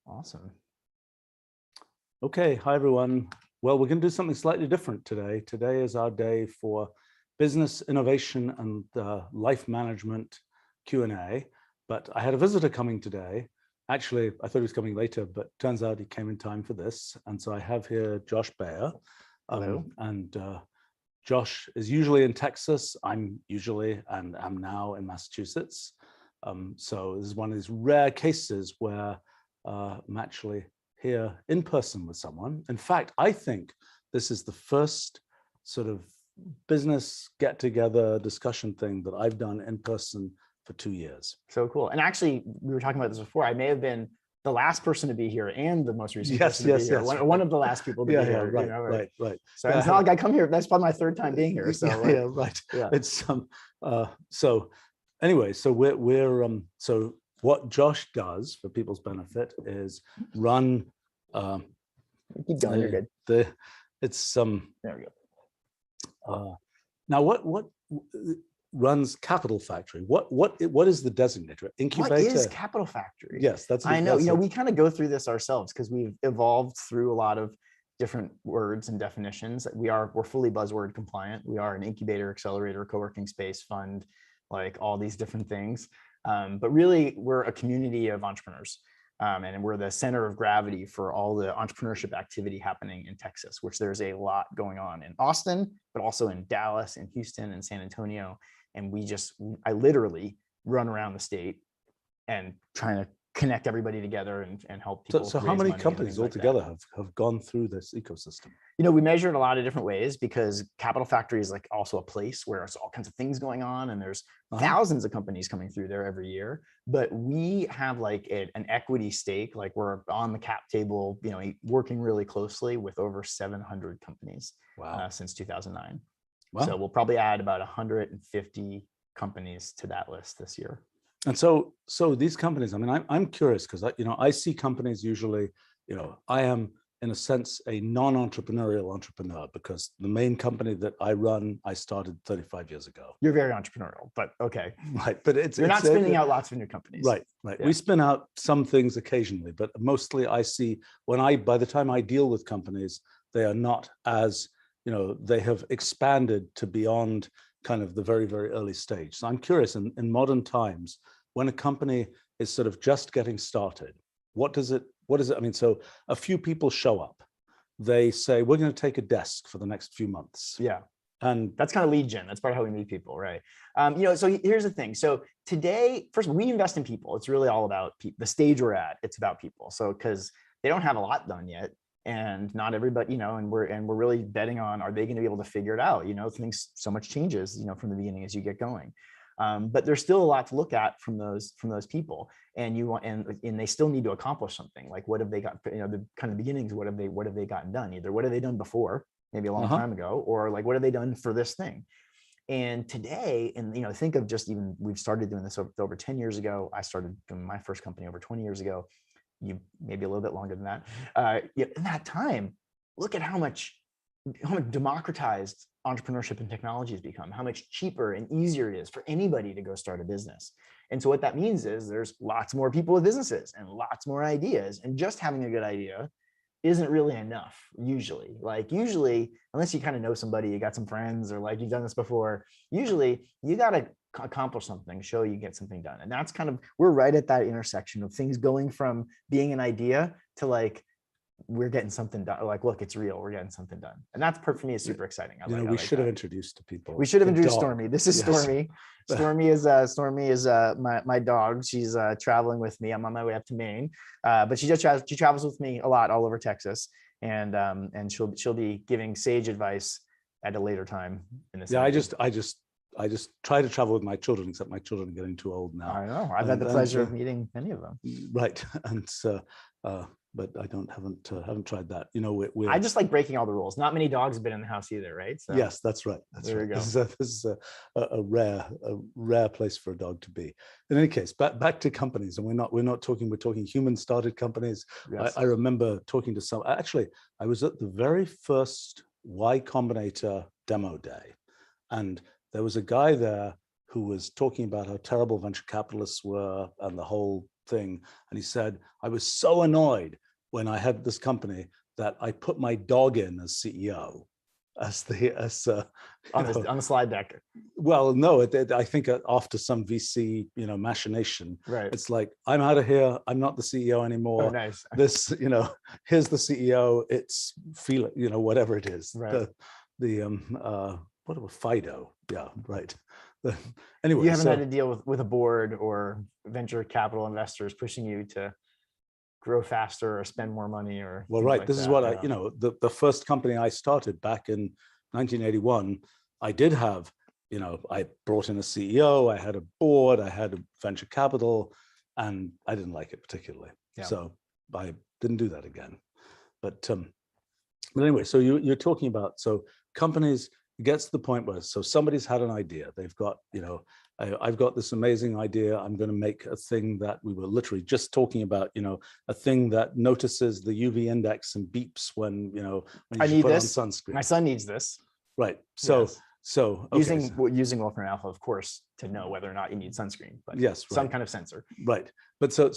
Awesome. Okay, hi everyone. Well, we're going to do something slightly different today. Today is our day for business innovation and life management Q&A. But I had a visitor coming today. Actually, I thought he was coming later, but turns out he came in time for this. And so I have here Josh Baer. Hello. Josh is usually in Texas. I'm usually and am now in Massachusetts. So this is one of these rare cases where I'm actually here in person with someone. In fact, I think this is the first sort of business get-together discussion thing that I've done in person for 2 years. So cool. And actually, we were talking about this before. I may have been the last person to be here and the most recent person to be here. One of the last people to be here. Right. So it's not like I come here. That's probably my third time being here. So right. Yeah. It's so anyway, so we're so what Josh does for people's benefit is run. Keep going. You're good. There we go. Now, what runs Capital Factory? What is the designator? Incubator? What is Capital Factory? Yes, that's. I know. We kind of go through this ourselves because we've evolved through a lot of different words and definitions. We're fully buzzword compliant. We are an incubator, accelerator, co-working space, fund, like all these different things. But really, we're a community of entrepreneurs. And we're the center of gravity for all the entrepreneurship activity happening in Texas, which there's a lot going on in Austin, but also in Dallas and Houston and San Antonio. And I literally run around the state and trying to connect everybody together and help people. So how many companies altogether have gone through this ecosystem? We measure it a lot of different ways because Capital Factory is like also a place where there's all kinds of things going on and there's thousands of companies coming through there every year. But we have like an equity stake, like we're on the cap table, working really closely with over 700 companies since 2009. Wow. So we'll probably add about 150 companies to that list this year. And so these companies, I mean, I'm curious because I see companies usually, I am in a sense a non-entrepreneurial entrepreneur because the main company that I run, I started 35 years ago. You're very entrepreneurial, but okay. Right, but you're not spinning out lots of new companies. Right. Yeah. We spin out some things occasionally, but mostly I see by the time I deal with companies, they are not as, they have expanded to beyond kind of the very, very early stage. So I'm curious, in modern times, when a company is sort of just getting started, what does it, I mean, so a few people show up, they say, we're going to take a desk for the next few months. Yeah. And that's kind of lead gen. That's part of how we meet people, right? So here's the thing. So today, first of all, we invest in people. It's really all about the stage we're at. It's about people. So because they don't have a lot done yet. And not everybody, and we're really betting on, are they going to be able to figure it out? Things, so much changes, from the beginning as you get going. But there's still a lot to look at from those people, and they still need to accomplish something. Like, what have they got? The kind of beginnings. What have they gotten done? Either what have they done before, maybe a long time ago, or like what have they done for this thing? And today, and think of just even we've started doing this over 10 years ago. I started doing my first company over 20 years ago. You maybe a little bit longer than that. In that time, look at how much democratized entrepreneurship and technology has become, how much cheaper and easier it is for anybody to go start a business. And so what that means is there's lots more people with businesses and lots more ideas, and just having a good idea isn't really enough usually. Unless you kind of know somebody, you got some friends, or like you've done this before, usually you got to accomplish something, show you get something done. And that's we're right at that intersection of things going from being an idea to like, we're getting something done. Like, look, it's real. We're getting something done. And that's for me is super exciting. We should have introduced to people. We should have introduced Stormy. This is Stormy. Stormy is my dog. She's traveling with me. I'm on my way up to Maine. But she travels with me a lot all over Texas. And she'll be giving sage advice at a later time in this. Yeah, I just try to travel with my children, except my children are getting too old now. I know. I've had the pleasure of meeting many of them. Right, and but I haven't tried that. I just like breaking all the rules. Not many dogs have been in the house either, right? So yes, that's right. There right. This is a rare place for a dog to be. In any case, back to companies, and we're talking human started companies. Yes. I remember talking to some. Actually, I was at the very first Y Combinator demo day, and there was a guy there who was talking about how terrible venture capitalists were and the whole thing. And he said, I was so annoyed when I had this company that I put my dog in as CEO. On the slide deck. Well, no, I think after some VC, machination, right? It's like, I'm out of here. I'm not the CEO anymore. Oh, nice. This, here's the CEO. It's whatever it is. Right. What Fido? Yeah, right. Anyway, you haven't had to deal with a board or venture capital investors pushing you to grow faster or spend more money or well, right. like this that, is what the first company I started back in 1981, I did have, I brought in a CEO, I had a board, I had a venture capital, and I didn't like it particularly. Yeah. So I didn't do that again. But anyway, so you're talking about, so companies, it gets to the point where, so somebody's had an idea, they've got, I've got this amazing idea. I'm going to make a thing that we were literally just talking about, a thing that notices the UV index and beeps when I need put this. on sunscreen. My son needs this. Right. So, yes. Okay. Using Wolfram Alpha, of course, to know whether or not you need sunscreen, but yes, right. Some kind of sensor. Right. But so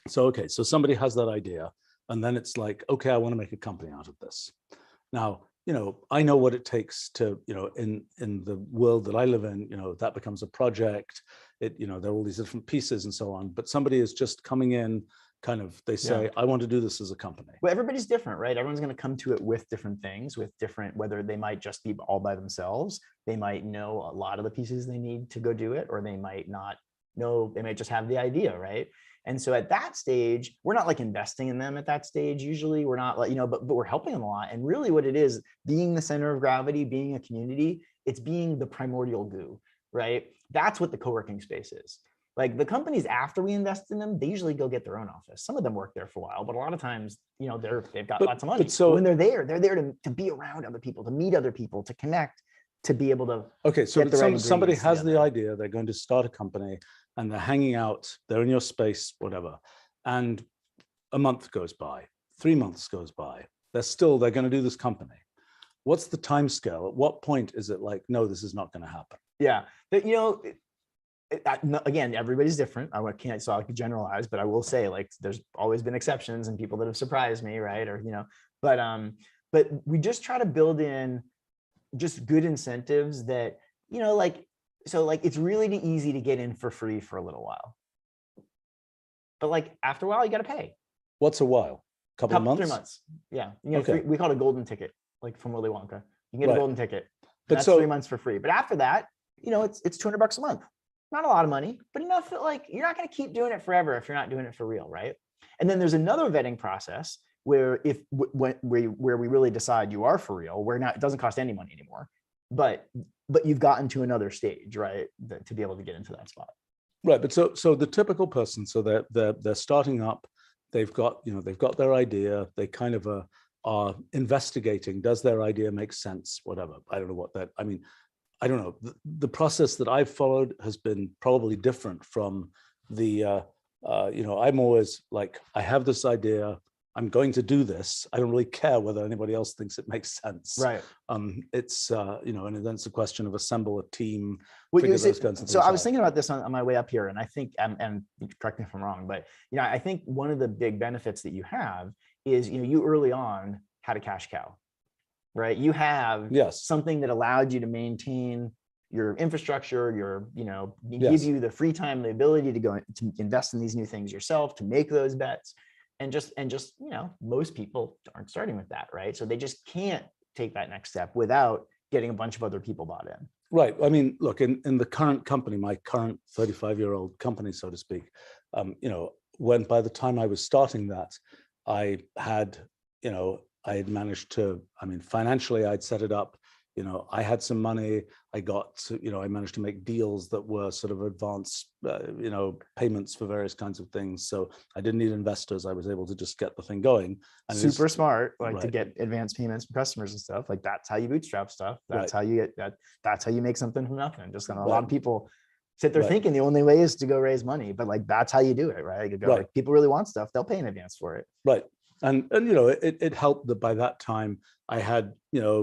somebody has that idea, and then it's like, okay, I want to make a company out of this. Now, I know what it takes to, in the world that I live in, that becomes a project. There are all these different pieces and so on. But somebody is just coming in, they say, I want to do this as a company. Well, everybody's different, right? Everyone's going to come to it with different things, whether they might just be all by themselves. They might know a lot of the pieces they need to go do it, or they might not know, they might just have the idea, right? And so at that stage, we're not like investing in them at that stage. Usually we're not like, but we're helping them a lot. And really what it is, being the center of gravity, being a community, it's being the primordial goo, right? That's what the co-working space is. Like the companies after we invest in them, they usually go get their own office. Some of them work there for a while, but a lot of times, they've got lots of money. So when they're there to be around other people, to meet other people, to connect, to be able to. Okay, so somebody has the idea, they're going to start a company, and they're hanging out, they're in your space, whatever. And a month goes by, 3 months goes by. They're going to do this company. What's the time scale? At what point is it like, no, this is not going to happen? Yeah, again, everybody's different. I can't generalize, but I will say, like, there's always been exceptions and people that have surprised me, right? Or, but we just try to build in just good incentives that, so like it's really easy to get in for free for a little while, but like after a while you got to pay. What's a while? Couple of months? 3 months. Yeah. We call it a golden ticket, like from Willy Wonka. You can get a golden ticket. But that's 3 months for free. But after that, it's $200 a month. Not a lot of money, but enough that like you're not going to keep doing it forever if you're not doing it for real, right? And then there's another vetting process where where we really decide you are for real, where it doesn't cost any money anymore. But you've gotten to another stage, right, to be able to get into that spot. Right, but so the typical person, so they're starting up, they've got their idea, they kind of are investigating, does their idea make sense, whatever. I don't know what that, I don't know. The process that I've followed has been probably different from the, I'm always like, I have this idea, I'm going to do this. I don't really care whether anybody else thinks it makes sense. Right. It's, and then it's a question of assemble a team. So I was thinking about this on my way up here, and I think, and correct me if I'm wrong, but, I think one of the big benefits that you have is, you early on had a cash cow, right? You have something that allowed you to maintain your infrastructure, give you the free time, the ability to go to invest in these new things yourself, to make those bets. And just, most people aren't starting with that, right? So they just can't take that next step without getting a bunch of other people bought in. Right. Look, in the current company, my current 35-year-old company, so to speak, when by the time I was starting that, I had managed to, financially, I'd set it up. I had some money. I managed to make deals that were sort of advance, payments for various kinds of things. So I didn't need investors. I was able to just get the thing going. And super smart, to get advance payments from customers and stuff. Like that's how you bootstrap stuff. That's how you get that. That's how you make something from nothing. Just a lot of people sit there thinking the only way is to go raise money, but like that's how you do it, right? Like, people really want stuff, they'll pay in advance for it. Right. And it helped that by that time I had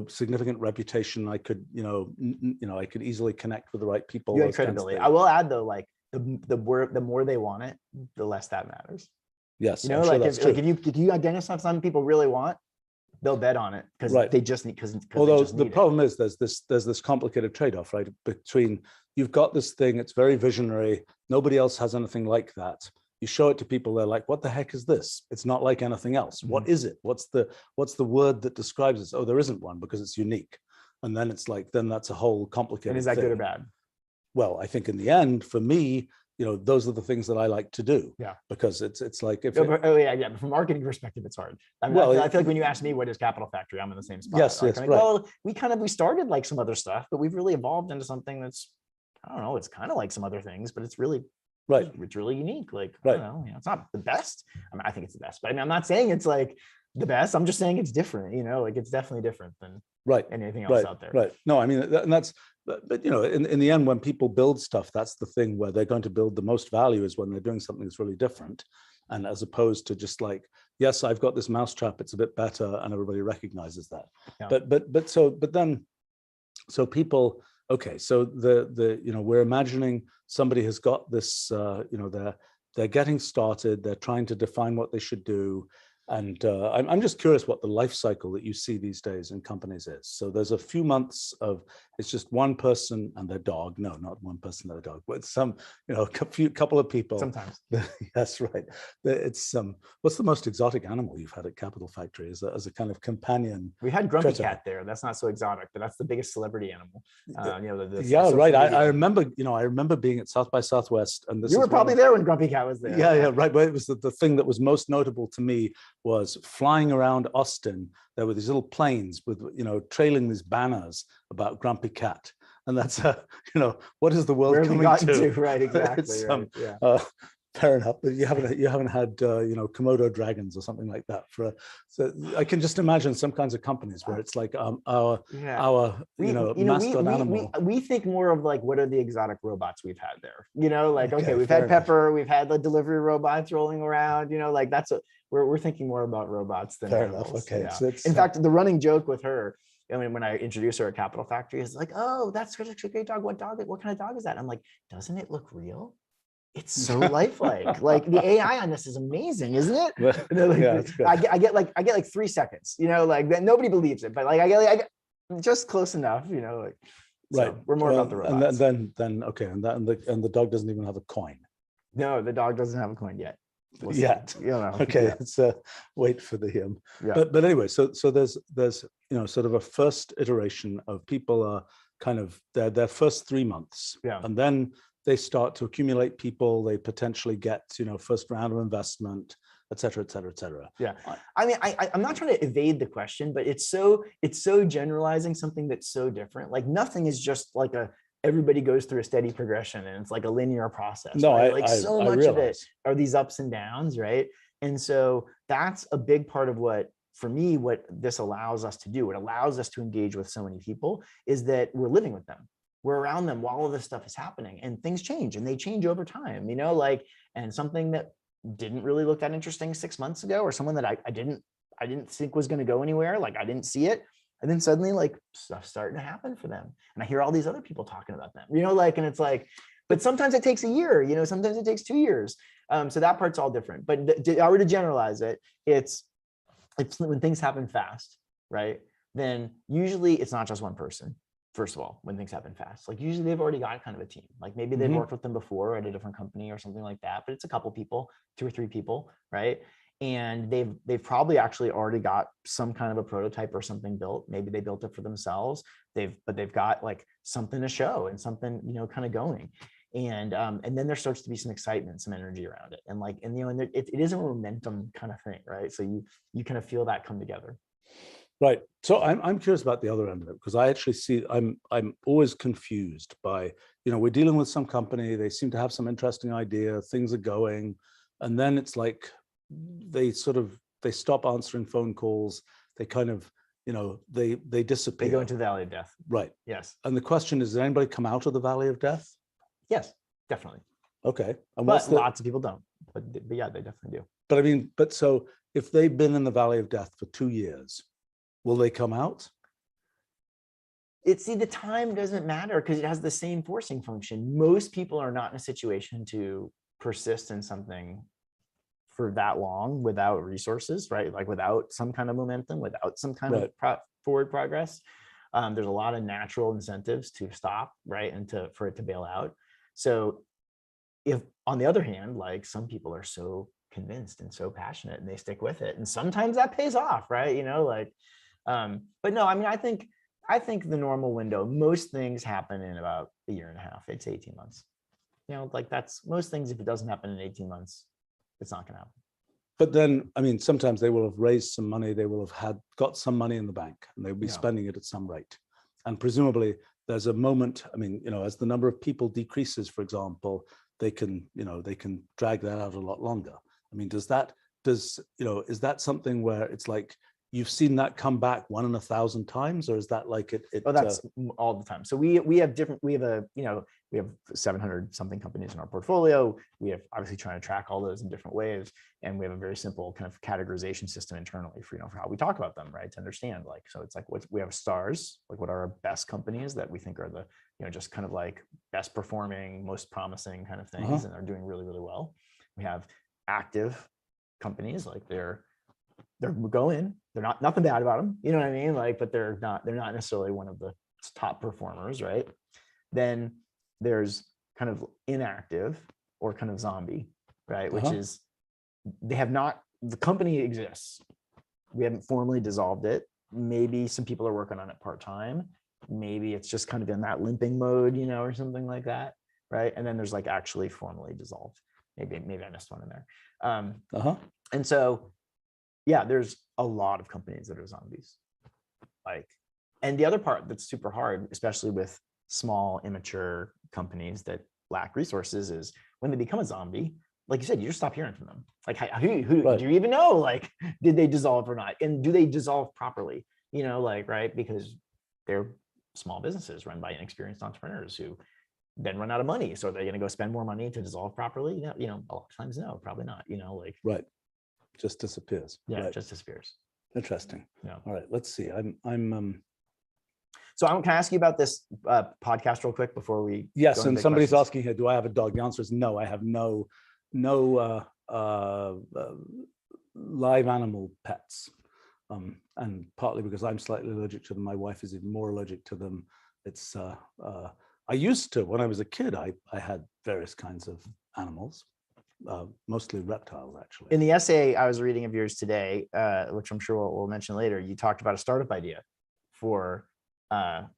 significant reputation. I could I could easily connect with the right people. You had credibility. I will add though, like the more they want it, the less that matters. Yes, You know, I'm sure like that's if true. like if you identify something people really want, they'll bet on it because Right. they just need because they Although just the need it. problem is there's this complicated trade-off, right? Between you've got this thing, it's very visionary, nobody else has anything like that. You show it to people, they're like, what the heck is this? It's not like anything else. What is it? What's the word that describes this? Oh, there isn't one because it's unique. And then it's like, then that's a whole complicated And is that thing. good or bad? Well, I think in the end, for me, those are the things that I like to do. Yeah. Because it's like if yeah. But from a marketing perspective, it's hard. I mean, Well, I feel like when you ask me what is Capital Factory, I'm in the same spot. Yes, Like, yes, I'm like, right. well, we started like some other stuff, but we've really evolved into something that's, I don't know, it's kind of like some other things, but it's really right. it's really unique. Like, I Right. don't know, it's not the best. I mean, I think it's the best, but I mean, I'm not saying it's like the best. I'm just saying it's different, like it's definitely different than Right. anything else Right. out there. Right. No, I mean, and that's, but in the end, when people build stuff, that's the thing where they're going to build the most value is when they're doing something that's really different. And as opposed to just like, yes, I've got this mousetrap, it's a bit better, and everybody recognizes that. Yeah. So people, okay, so we're imagining somebody has got this, they're getting started, they're trying to define what they should do. And I'm just curious what the life cycle that you see these days in companies is. So there's a few months of, it's just one person and their dog. No, not one person and their dog, but some, couple of people. Sometimes. Yes, right. It's what's the most exotic animal you've had at Capital Factory as a kind of companion? We had Grumpy critter? Cat there. That's not so exotic, but that's the biggest celebrity animal. Yeah, right. I remember being at South by Southwest, and this You were probably there when Grumpy Cat was there. Yeah, right. But it was the thing that was most notable to me was flying around Austin. There were these little planes with, trailing these banners about Grumpy Cat. And that's, what is the world Where coming we got to? into, right, exactly. Right, yeah. Fair enough, but you haven't had Komodo dragons or something like that. So I can just imagine some kinds of companies where it's like our mascot animal. We think more of like, what are the exotic robots we've had there? Okay, we've had enough. Pepper, we've had the delivery robots rolling around. We're thinking more about robots than fair animals. enough. Okay, Yeah. so In fact, the running joke with her, I mean, when I introduced her at Capital Factory, is like, oh, that's such a great dog. What kind of dog is that? I'm like, doesn't it look real? It's so lifelike. Like the AI on this is amazing, isn't it? Yeah, I get like 3 seconds, like that. Nobody believes it, but like I get just close enough, like. So right. we're more about the robots. And then okay, and the dog doesn't even have a coin. No, the dog doesn't have a coin yet. Yet. Okay, yeah. It's wait for the him. Yeah. But anyway, so there's sort of a first iteration of people are kind of their first 3 months. Yeah. And then they start to accumulate people, they potentially get, first round of investment, et cetera, et cetera, et cetera. Yeah. I mean, I'm not trying to evade the question, but it's so generalizing something that's so different. Like nothing is just like everybody goes through a steady progression and it's like a linear process. No, right? So much of it realize. are these ups and downs, right? And so that's a big part of what this allows us to do. It allows us to engage with so many people is that we're living with them. We're around them while all of this stuff is happening and things change and they change over time, and something that didn't really look that interesting 6 months ago, or someone that I didn't think was going to go anywhere. Like I didn't see it. And then suddenly like stuff's starting to happen for them. And I hear all these other people talking about them, and it's like, but sometimes it takes a year, sometimes it takes 2 years. So that part's all different, but I were to generalize it, it's when things happen fast, right? Then usually it's not just one person. First of all, when things happen fast, like usually they've already got kind of a team. Like maybe they've worked with them before at a different company or something like that, but it's a couple people, 2 or 3 people, right? And they've probably actually already got some kind of a prototype or something built. Maybe they built it for themselves. They've got like something to show and something, kind of going. And then there starts to be some excitement, some energy around it. And it is a momentum kind of thing, right? So you kind of feel that come together. Right. So I'm curious about the other end of it, because I actually see I'm always confused by, we're dealing with some company, they seem to have some interesting idea, things are going, and then it's like they stop answering phone calls, they kind of, they disappear. They go into the valley of death. Right. Yes. And the question is, did anybody come out of the valley of death? Yes, definitely. Okay. And but lots of people don't. But yeah, they definitely do. But I mean, so if they've been in the valley of death for 2 years, will they come out? See, the time doesn't matter because it has the same forcing function. Most people are not in a situation to persist in something for that long without resources, right? Like without some kind of momentum, without some kind of forward progress. There's a lot of natural incentives to stop, right? And for it to bail out. So if on the other hand, like some people are so convinced and so passionate and they stick with it, and sometimes that pays off, right? But no, I mean, I think the normal window, most things happen in about a year and a half. It's 18 months. Like that's most things. If it doesn't happen in 18 months, it's not going to happen. But then, I mean, sometimes they will have raised some money, they will have got some money in the bank, and they'll be spending it at some rate. And presumably there's a moment, I mean, as the number of people decreases, for example, they can drag that out a lot longer. I mean, is that something where it's like, you've seen that come back 1 in 1,000 times, or is that like it? Oh, that's all the time. So we have 700 something companies in our portfolio. We have obviously trying to track all those in different ways, and we have a very simple kind of categorization system internally for how we talk about them, right? To understand, like, so it's like we have stars, like what are our best companies that we think are the just kind of like best performing, most promising kind of things, and are doing really, really well. We have active companies, like they're going, they're nothing bad about them, you know what I mean? Like, but they're not necessarily one of the top performers, right? Then there's kind of inactive or kind of zombie, right? Which is, the company exists. We haven't formally dissolved it. Maybe some people are working on it part-time. Maybe it's just kind of in that limping mode, or something like that, right? And then there's like actually formally dissolved. Maybe I missed one in there. And so, yeah, there's a lot of companies that are zombies. And the other part that's super hard, especially with small, immature companies that lack resources, is when they become a zombie, like you said, you just stop hearing from them. Like, who do you even know? Like, did they dissolve or not? And do they dissolve properly? Right? Because they're small businesses run by inexperienced entrepreneurs who then run out of money. So are they going to go spend more money to dissolve properly? A lot of times, no, probably not. Right. Just disappears. Yeah, right. It just disappears. Interesting. Yeah. All right. Let's see. So can I ask you about this podcast real quick before we? Yes, and somebody's asking here, do I have a dog? The answer is no. I have no live animal pets, and partly because I'm slightly allergic to them. My wife is even more allergic to them. It's I used to, when I was a kid, I had various kinds of animals. Mostly reptiles, actually. In the essay I was reading of yours today, which I'm sure we'll mention later, you talked about a startup idea for, well,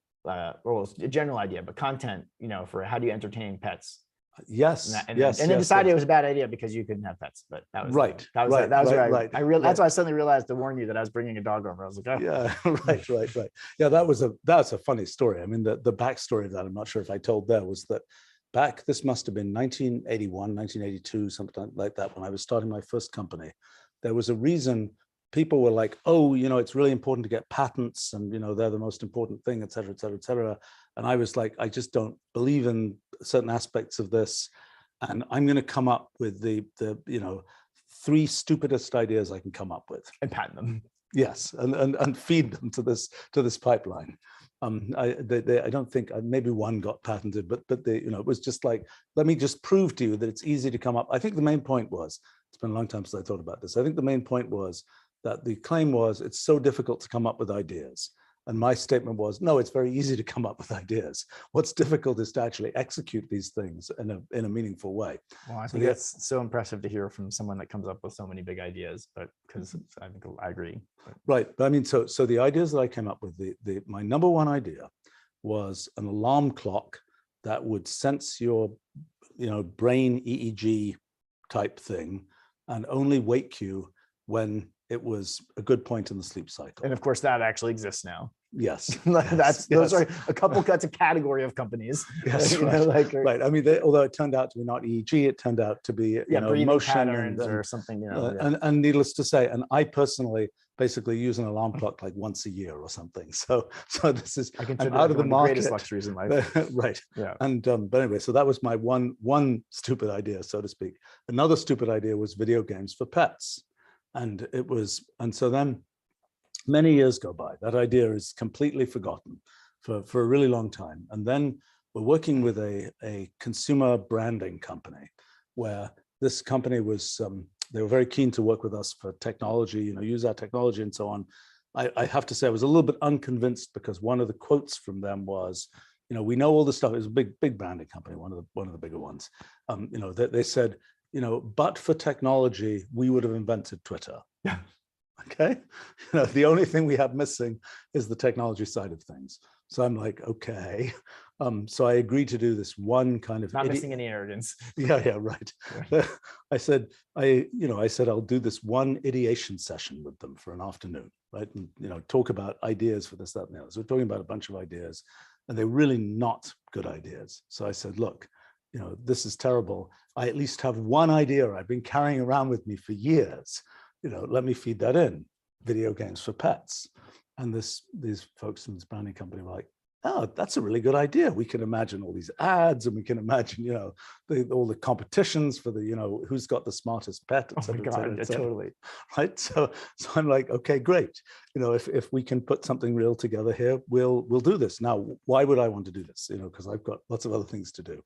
a general idea, but content, for how do you entertain pets? Yes. And then decided it was a bad idea because you couldn't have pets. But that was right. That was right. That's why I suddenly realized to warn you that I was bringing a dog over. I was like, oh. Yeah, right. Yeah, that's a funny story. I mean, the backstory of that, I'm not sure if I told there, was that this must have been 1981, 1982, something like that, when I was starting my first company. There was a reason people were like, oh, it's really important to get patents, and they're the most important thing, et cetera, et cetera, et cetera. And I was like, I just don't believe in certain aspects of this, and I'm going to come up with the 3 stupidest ideas I can come up with and patent them. Yes, and feed them to this pipeline. I don't think, maybe one got patented, but it was just like, let me just prove to you that it's easy to come up. I think the main point was, it's been a long time since I thought about this. I think the main point was that the claim was, it's so difficult to come up with ideas. And my statement was, no, it's very easy to come up with ideas. What's difficult is to actually execute these things in a meaningful way. Well, I think that's so impressive to hear from someone that comes up with so many big ideas, but because I think I agree. Right, but I mean, so the ideas that I came up with, my number one idea was an alarm clock that would sense your, brain EEG type thing and only wake you when it was a good point in the sleep cycle. And of course, that actually exists now. Yes. Those are a couple. That's a category of companies. Yes, right. I mean, although it turned out to be not EEG, it turned out to be motion patterns or something. And needless to say, and I personally basically use an alarm clock like once a year or something. So this is, I'm out of the market. Greatest luxuries in life. Right. Yeah. And but anyway, so that was my one stupid idea, so to speak. Another stupid idea was video games for pets, and so then many years go by. That idea is completely forgotten. for a really long time. And then we're working with a consumer branding company where this company was, they were very keen to work with us for technology, use our technology and so on. I have to say I was a little bit unconvinced because one of the quotes from them was, we know all this stuff. It was a big branding company, one of the bigger ones. They said, but for technology, we would have invented Twitter. Yeah. Okay. The only thing we have missing is the technology side of things. So I'm like, okay. So I agreed to do this one kind of not missing any arrogance. Yeah, right. I said I'll do this one ideation session with them for an afternoon, right? And talk about ideas for this, that, and the other. So we're talking about a bunch of ideas, and they're really not good ideas. So I said, look, this is terrible. I at least have one idea I've been carrying around with me for years. Let me feed that in. Video games for pets. And these folks from this branding company were like, oh, that's a really good idea. We can imagine all these ads, and we can imagine, all the competitions for the, who's got the smartest pet, et cetera, oh my God, et cetera, totally. right? So I'm like, okay, great. If we can put something real together here, we'll do this. Now, why would I want to do this? Because I've got lots of other things to do.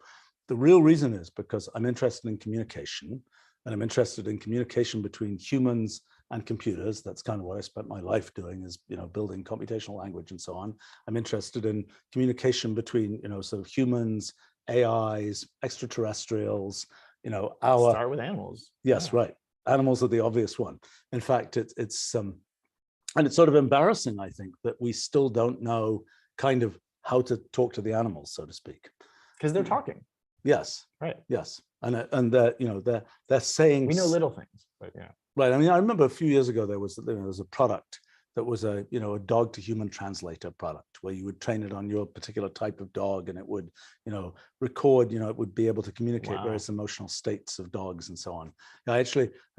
The real reason is because I'm interested in communication, and I'm interested in communication between humans and computers. That's kind of what I spent my life doing, is building computational language and so on. I'm interested in communication between sort of humans, AIs, extraterrestrials. Start with animals. Yes, yeah. Right. Animals are the obvious one. In fact, it's and it's sort of embarrassing, I think, that we still don't know kind of how to talk to the animals, so to speak. Because they're talking. Yes. Right. Yes. And they're saying, we know little things, but yeah. Right. I mean, I remember a few years ago there was a product that was a dog to human translator product, where you would train it on your particular type of dog, and it would record, it would be able to communicate various emotional states of dogs and so on. I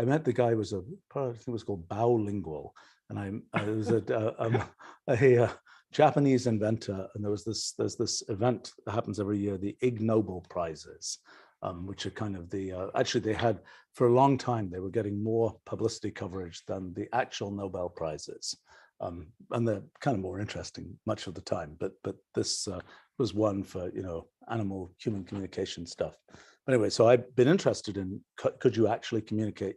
met the guy who was I think it was called Bowlingual, and it was a Japanese inventor, and there's this event that happens every year, the Ig Nobel Prizes. Which are kind of actually they had for a long time, they were getting more publicity coverage than the actual Nobel Prizes. And they're kind of more interesting much of the time, but this was one for, animal human communication stuff. Anyway, so I've been interested in, could you actually communicate,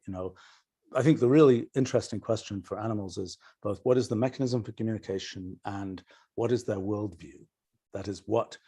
I think the really interesting question for animals is both what is the mechanism for communication and what is their worldview? That is what,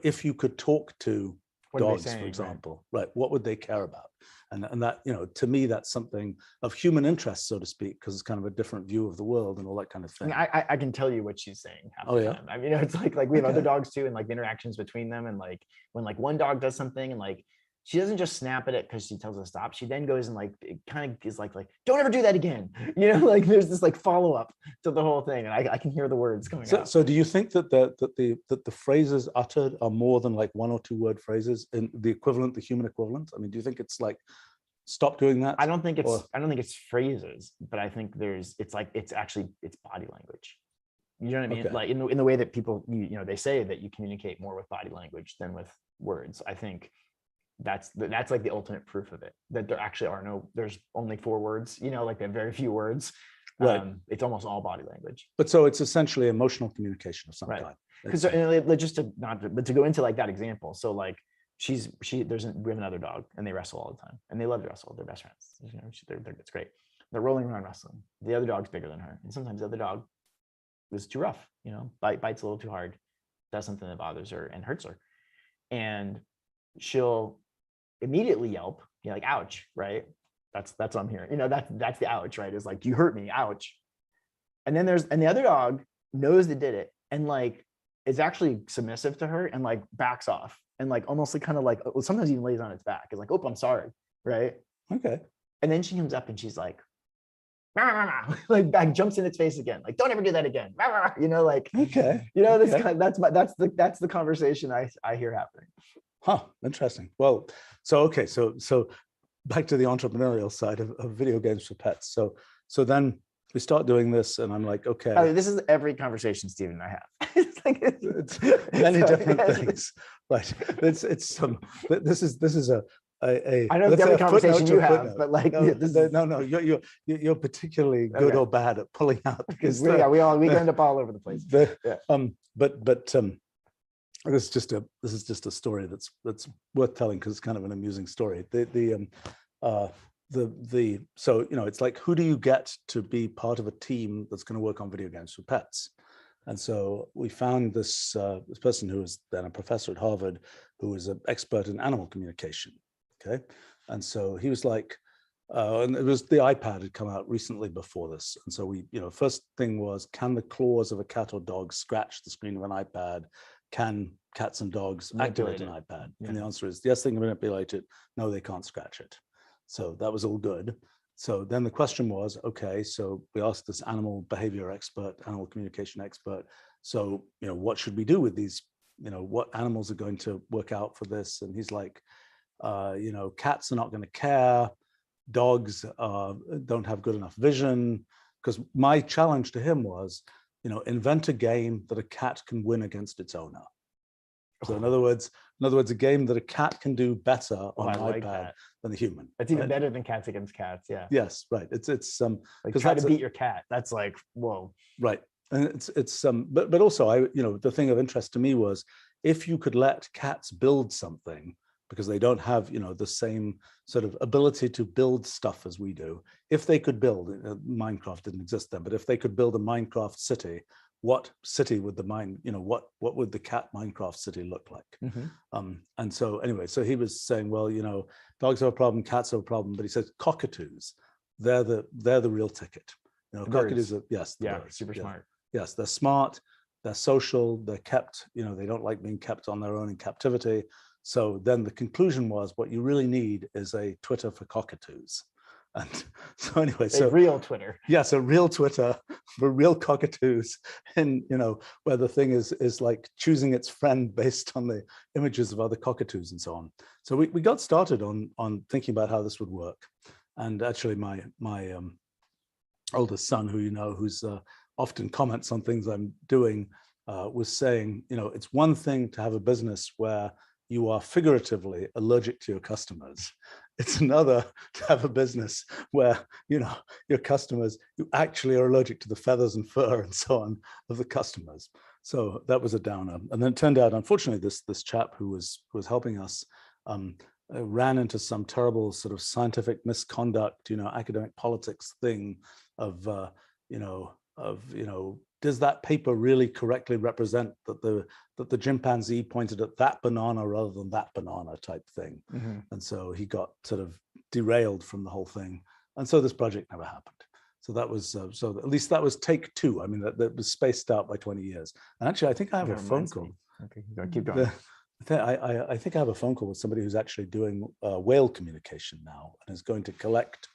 if you could talk to dogs, saying, for example, right? What would they care about? And that, to me, that's something of human interest, so to speak, because it's kind of a different view of the world and all that kind of thing. I can tell you what she's saying. Oh yeah. I mean, it's like we have other dogs too, and like the interactions between them, and like when like one dog does something, and like she doesn't just snap at it because she tells us to stop. She then goes and like it kind of is like don't ever do that again. Like there's this like follow up to the whole thing, and I can hear the words coming out. So do you think that the phrases uttered are more than like 1 or 2 word phrases in the equivalent, the human equivalent? I mean, do you think it's like stop doing that? I don't think it's phrases, but I think it's body language. You know what I mean? Okay. Like in the way that people they say that you communicate more with body language than with words. I think that's like the ultimate proof of it, that there actually there's only 4 words, like there are very few words. Right. It's almost all body language. But so it's essentially emotional communication of some kind. Because just to go into like that example. So like we have another dog, and they wrestle all the time, and they love to wrestle. They're best friends. It's great. They're rolling around wrestling. The other dog's bigger than her, and sometimes the other dog is too rough. Bites a little too hard, does something that bothers her and hurts her, and she'll immediately yelp, like ouch, right? That's what I'm hearing. That's the ouch, right? Is like, you hurt me, ouch. And then the other dog knows that did it, and like is actually submissive to her, and like backs off, and like almost like kind of like sometimes even lays on its back. It's like, oh, I'm sorry, right? Okay. And then she comes up and she's like, rah, rah, rah, like back jumps in its face again, like don't ever do that again, rah, rah, like okay. This okay. That's the conversation I hear happening. Huh, interesting. Well, so back to the entrepreneurial side of video games for pets. So then we start doing this, and I'm like, okay. This is every conversation Stephen and I have. it's many different things, right? This is I know it's let's say every a conversation footnote to you a have, footnote. but like No, this is no, you're particularly good okay. or bad at pulling out because we end up all over the place. Yeah. But this is just a story that's worth telling because it's kind of an amusing story. So it's like, who do you get to be part of a team that's going to work on video games for pets? And so we found this person who was then a professor at Harvard, who was an expert in animal communication. Okay, and so he was like, and it was the iPad had come out recently before this, and so we, first thing was, can the claws of a cat or dog scratch the screen of an iPad? Can cats and dogs activate an iPad? Yeah. And the answer is yes, they can manipulate it. No, they can't scratch it. So that was all good. So then the question was, okay, so we asked this animal behavior expert, animal communication expert, so, what should we do with these, what animals are going to work out for this? And he's like, cats are not going to care. Dogs don't have good enough vision. Because my challenge to him was, invent a game that a cat can win against its owner. So in other words, a game that a cat can do better on an iPad than a human. That's even better than Cats Against Cats. Yeah. Yes, right. It's like try to beat your cat. That's like, whoa. Right. And it's but also the thing of interest to me was, if you could let cats build something, because they don't have the same sort of ability to build stuff as we do. If they could build, Minecraft didn't exist then, but if they could build a Minecraft city, what city would what would the cat Minecraft city look like? Mm-hmm. And so anyway, so he was saying, well, dogs have a problem, cats have a problem, but he says cockatoos, they're the real ticket. Cockatoos are, yes, birds, super smart. Yes, they're smart, they're social, they're kept, they don't like being kept on their own in captivity. So then the conclusion was, what you really need is a Twitter for cockatoos. And so anyway, so real Twitter. Yes, a real Twitter for real cockatoos, and where the thing is like choosing its friend based on the images of other cockatoos and so on. So we got started on thinking about how this would work. And actually my oldest son, who's often comments on things I'm doing, was saying, it's one thing to have a business where you are figuratively allergic to your customers. It's another to have a business where, your customers, you actually are allergic to the feathers and fur and so on of the customers. So that was a downer. And then it turned out, unfortunately, this chap who was helping us ran into some terrible sort of scientific misconduct, academic politics thing of, does that paper really correctly represent that the chimpanzee pointed at that banana rather than that banana type thing? Mm-hmm. And so he got sort of derailed from the whole thing. And so this project never happened. So that was, so at least that was take two. I mean, that was spaced out by 20 years. And actually, I think I have a phone call. Okay, keep going. I think I have a phone call with somebody who's actually doing whale communication now and is going to collect,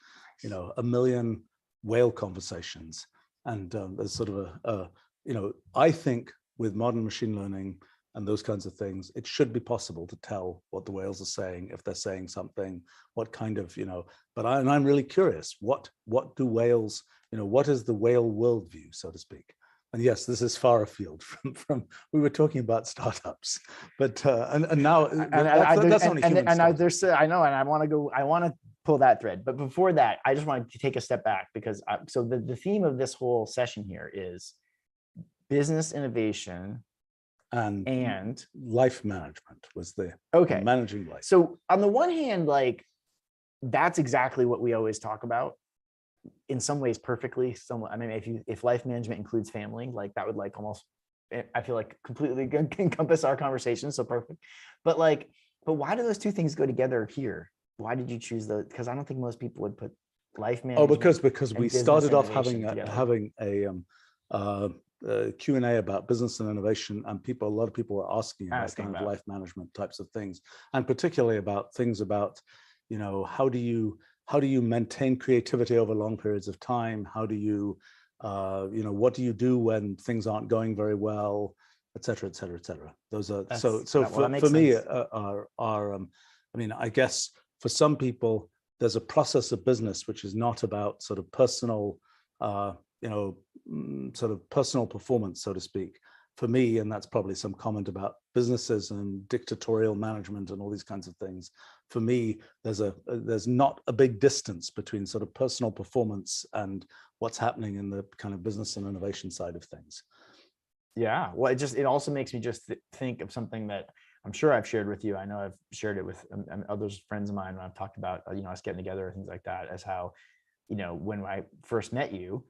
1 million whale conversations. And there's sort of I think with modern machine learning and those kinds of things, it should be possible to tell what the whales are saying, if they're saying something, what kind of, but I'm really curious, what do whales, what is the whale worldview, so to speak? And yes, this is far afield from we were talking about startups, but and now that's only human startups. I know, and I want to pull that thread. But before that, I just wanted to take a step back because so the theme of this whole session here is business innovation and life management was the managing life. So on the one hand, like that's exactly what we always talk about. In some ways, perfectly. I mean, if life management includes family, like that would like almost, I feel like completely encompass our conversation. So perfect. But why do those two things go together here? Why did you choose those? Because I don't think most people would put life management. Oh, because we started off having a Q&A about business and innovation, and a lot of people were asking about kind of life management types of things, and particularly about things about, how do you maintain creativity over long periods of time? How do you, what do you do when things aren't going very well, et cetera, et cetera, et cetera. Those are for me I mean, I guess for some people, there's a process of business which is not about sort of personal, sort of personal performance, so to speak. for me, and that's probably some comment about businesses and dictatorial management and all these kinds of things. For me, there's not a big distance between sort of personal performance and what's happening in the kind of business and innovation side of things. Yeah, well, it also makes me just think of something that I'm sure I've shared with you. I know I've shared it with others, friends of mine, when I've talked about, us getting together, things like that, as how, when I first met you,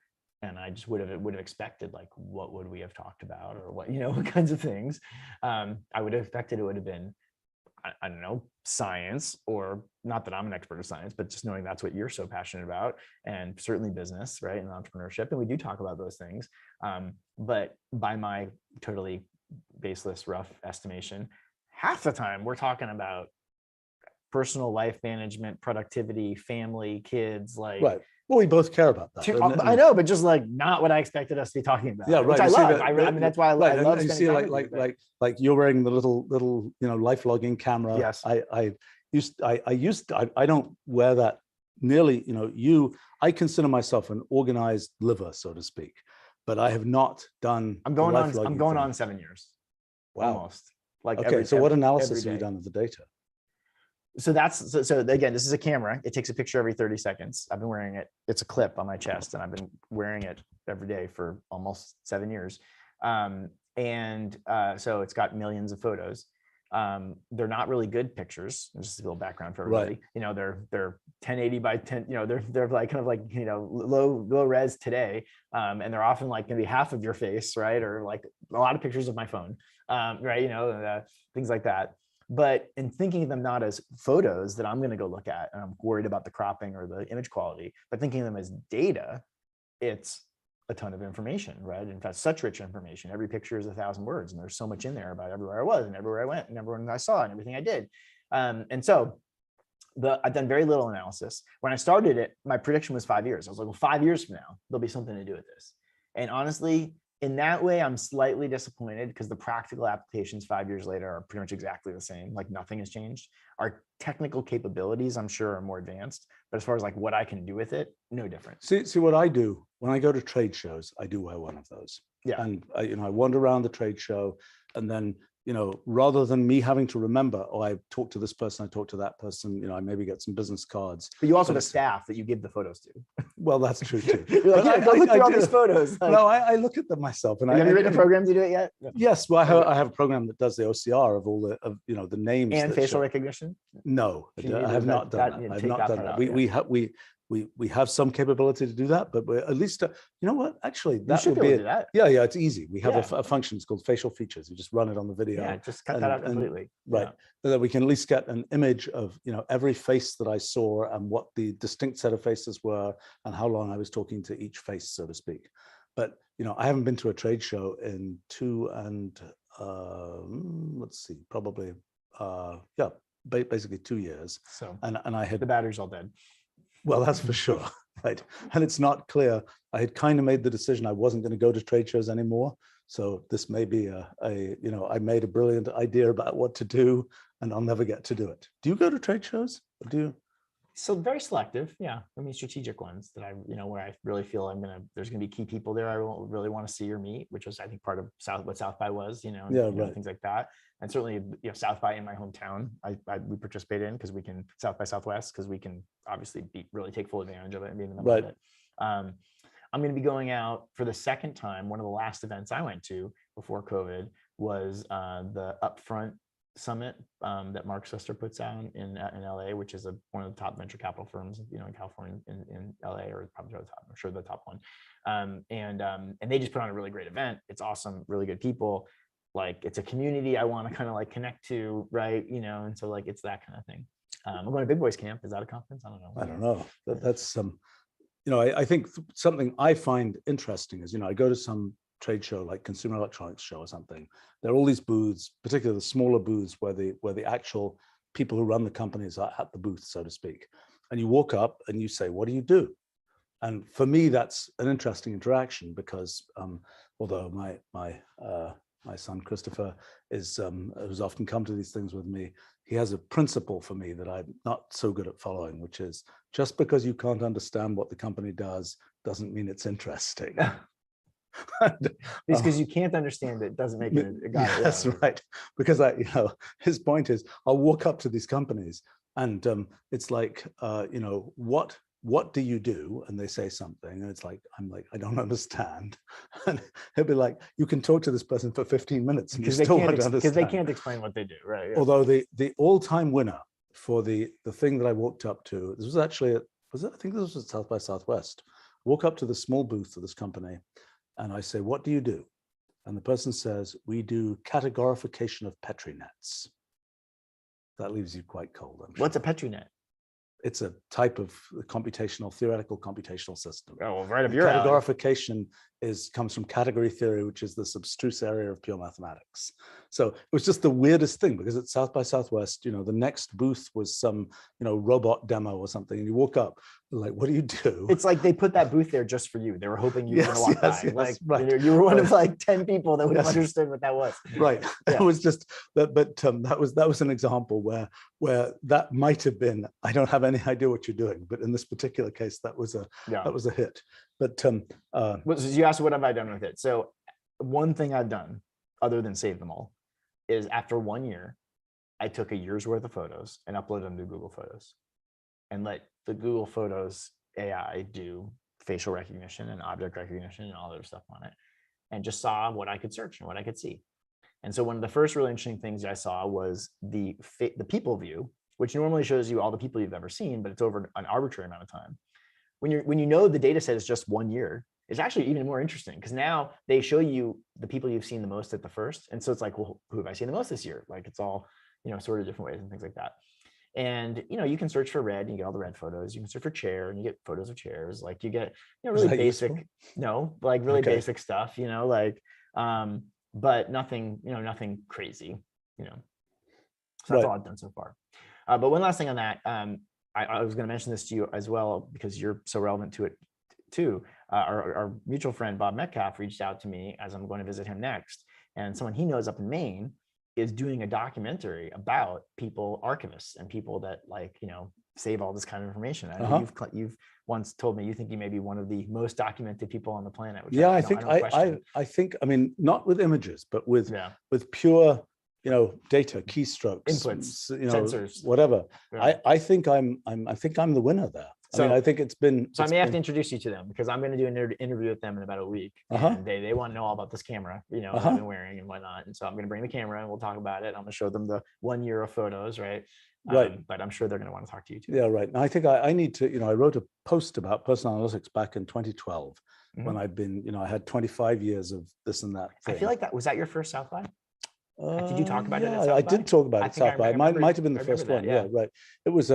and I just would have expected, like, what would we have talked about, or what, what kinds of things. I would have expected it would have been, I don't know, science, or not that I'm an expert in science, but just knowing that's what you're so passionate about, and certainly business, right, and entrepreneurship. And we do talk about those things. But by my totally baseless, rough estimation, half the time we're talking about personal life management, productivity, family, kids, like. Right. Well, we both care about that. I know, but just like not what I expected us to be talking about. Yeah, right. Which I love. I mean, that's why I love you spending see, time like, with you. like you're wearing the little life logging camera. Yes. I don't wear that nearly. I consider myself an organized liver, so to speak, but I have not done. I'm going on 7 years. Wow. Almost. Like, okay. So what analysis have you done of the data? So so again, this is a camera. It takes a picture every 30 seconds. I've been wearing it. It's a clip on my chest, and I've been wearing it every day for almost 7 years. So it's got millions of photos. They're not really good pictures. Just a little background for everybody. Right. They're 1080 by 10. They're like kind of like low res today, and they're often like going to be half of your face, right? Or like a lot of pictures of my phone, right? Things like that. But in thinking of them not as photos that I'm going to go look at, and I'm worried about the cropping or the image quality, but thinking of them as data, it's a ton of information, right? In fact, such rich information. Every picture is 1,000 words, and there's so much in there about everywhere I was and everywhere I went and everyone I saw and everything I did. And so I've done very little analysis. When I started it, my prediction was 5 years. I was like, well, 5 years from now, there'll be something to do with this. And honestly, in that way, I'm slightly disappointed, because the practical applications 5 years later are pretty much exactly the same. Like, nothing has changed. Our technical capabilities, I'm sure, are more advanced, but as far as like what I can do with it, no different. See what I do when I go to trade shows. I do wear one of those. Yeah. And I wander around the trade show, and then rather than me having to remember, I talked to this person, I talked to that person, I maybe get some business cards. But you also have a staff that you give the photos to. Well, that's true too. You're like, go look through all these photos. Like, no, I look at them myself. And have you written a program to do it yet? Yes, well, I have a program that does the OCR of all the names and facial recognition. No, I have not done that. I've not done that. We have some capability to do that, but we're at least, you know what? Actually, that would be that. Yeah, it's easy. We have a function. It's called facial features. You just run it on the video. Yeah, just cut that out completely. Right, so that we can at least get an image of every face that I saw and what the distinct set of faces were and how long I was talking to each face, so to speak. But I haven't been to a trade show in probably basically 2 years. So and I had the battery's all dead. Well, that's for sure, right? And it's not clear. I had kind of made the decision I wasn't going to go to trade shows anymore. So this may be I made a brilliant idea about what to do, and I'll never get to do it. Do you go to trade shows? Or do you? So very selective, yeah. I mean, strategic ones that where I really feel there's gonna be key people there I really want to see or meet, which was, I think, part of what South by was, right. Things like that. And certainly, South by in my hometown, we participate in, because we can, South by Southwest, because we can obviously really take full advantage of it and be in the middle of it. I'm going to be going out for the second time. One of the last events I went to before COVID was the Upfront Summit that Mark Suster puts on in LA, which is one of the top venture capital firms, in California, in LA, or probably the top, I'm sure the top one. And they just put on a really great event. It's awesome, really good people. Like, it's a community I want to kind of like connect to, right? And so like, it's that kind of thing. I'm going to Big Boys Camp. Is that a conference? I don't know. I don't know. That's I think something I find interesting is, I go to some trade show like Consumer Electronics Show or something. There are all these booths, particularly the smaller booths where the actual people who run the companies are at the booth, so to speak. And you walk up and you say, what do you do? And for me, that's an interesting interaction, because although my son Christopher has often come to these things with me, he has a principle for me that I'm not so good at following, which is, just because you can't understand what the company does doesn't mean it's interesting. And, Because you can't understand it doesn't make it a guy. that's right. Because his point is, I'll walk up to these companies and it's like, what do you do? And they say something, and it's like, I'm like, I don't understand. And he'll be like, you can talk to this person for 15 minutes and you still won't understand. Because they can't explain what they do, right? Yeah. Although the all-time winner for the thing that I walked up to, this was actually, I think this was at South by Southwest. I walk up to the small booth of this company and I say, what do you do? And the person says, we do categorification of Petri nets. That leaves you quite cold. I'm sure. What's a Petri net? It's a type of theoretical computational system. Oh, well, right up your alley. Categorification comes from category theory, which is this abstruse area of pure mathematics. So it was just the weirdest thing, because at South by Southwest, the next booth was some, robot demo or something, and you walk up, like, what do you do? It's like they put that booth there just for you. They were hoping you were going to walk by. Yes, like, right. you were one of like 10 people that would have understood what that was. Right. Yeah. It was just that, but that was an example where that might have been, I don't have any idea what you're doing, but in this particular case, that was a hit. But so you asked, what have I done with it? So one thing I've done, other than save them all, is after 1 year, I took a year's worth of photos and uploaded them to Google Photos and let the Google Photos AI do facial recognition and object recognition and all the other stuff on it, and just saw what I could search and what I could see. And so one of the first really interesting things I saw was the people view, which normally shows you all the people you've ever seen, but it's over an arbitrary amount of time. When you know the data set is just 1 year, it's actually even more interesting, because now they show you the people you've seen the most at the first. And so it's like, well, who have I seen the most this year? Like, it's all, sort of different ways and things like that. And, you can search for red and you get all the red photos. You can search for chair and you get photos of chairs. Like, you get, really basic, basic stuff, but nothing, nothing crazy, So that's all I've done so far. But one last thing on that, I was going to mention this to you as well, because you're so relevant to it too. Our mutual friend, Bob Metcalf, reached out to me as I'm going to visit him next. And someone he knows up in Maine is doing a documentary about people, archivists, and people that save all this kind of information. I know you've once told me you think you may be one of the most documented people on the planet. Which I think, not with images, but with pure, data, keystrokes, inputs, sensors, whatever. Yeah. I think I'm the winner there. So I think it's been. So I may have to introduce you to them, because I'm going to do an interview with them in about a week. And they want to know all about this camera, I've been wearing and whatnot. And so I'm going to bring the camera and we'll talk about it. I'm going to show them the 1 year of photos, right? Right. But I'm sure they're going to want to talk to you too. Yeah, right. And I think I need to, I wrote a post about personal analytics back in 2012 when I'd been, I had 25 years of this and that thing. I feel like was that your first South by? Did you talk about it at South by? I did talk about it at South by. It might have been the first one. Yeah, right. It was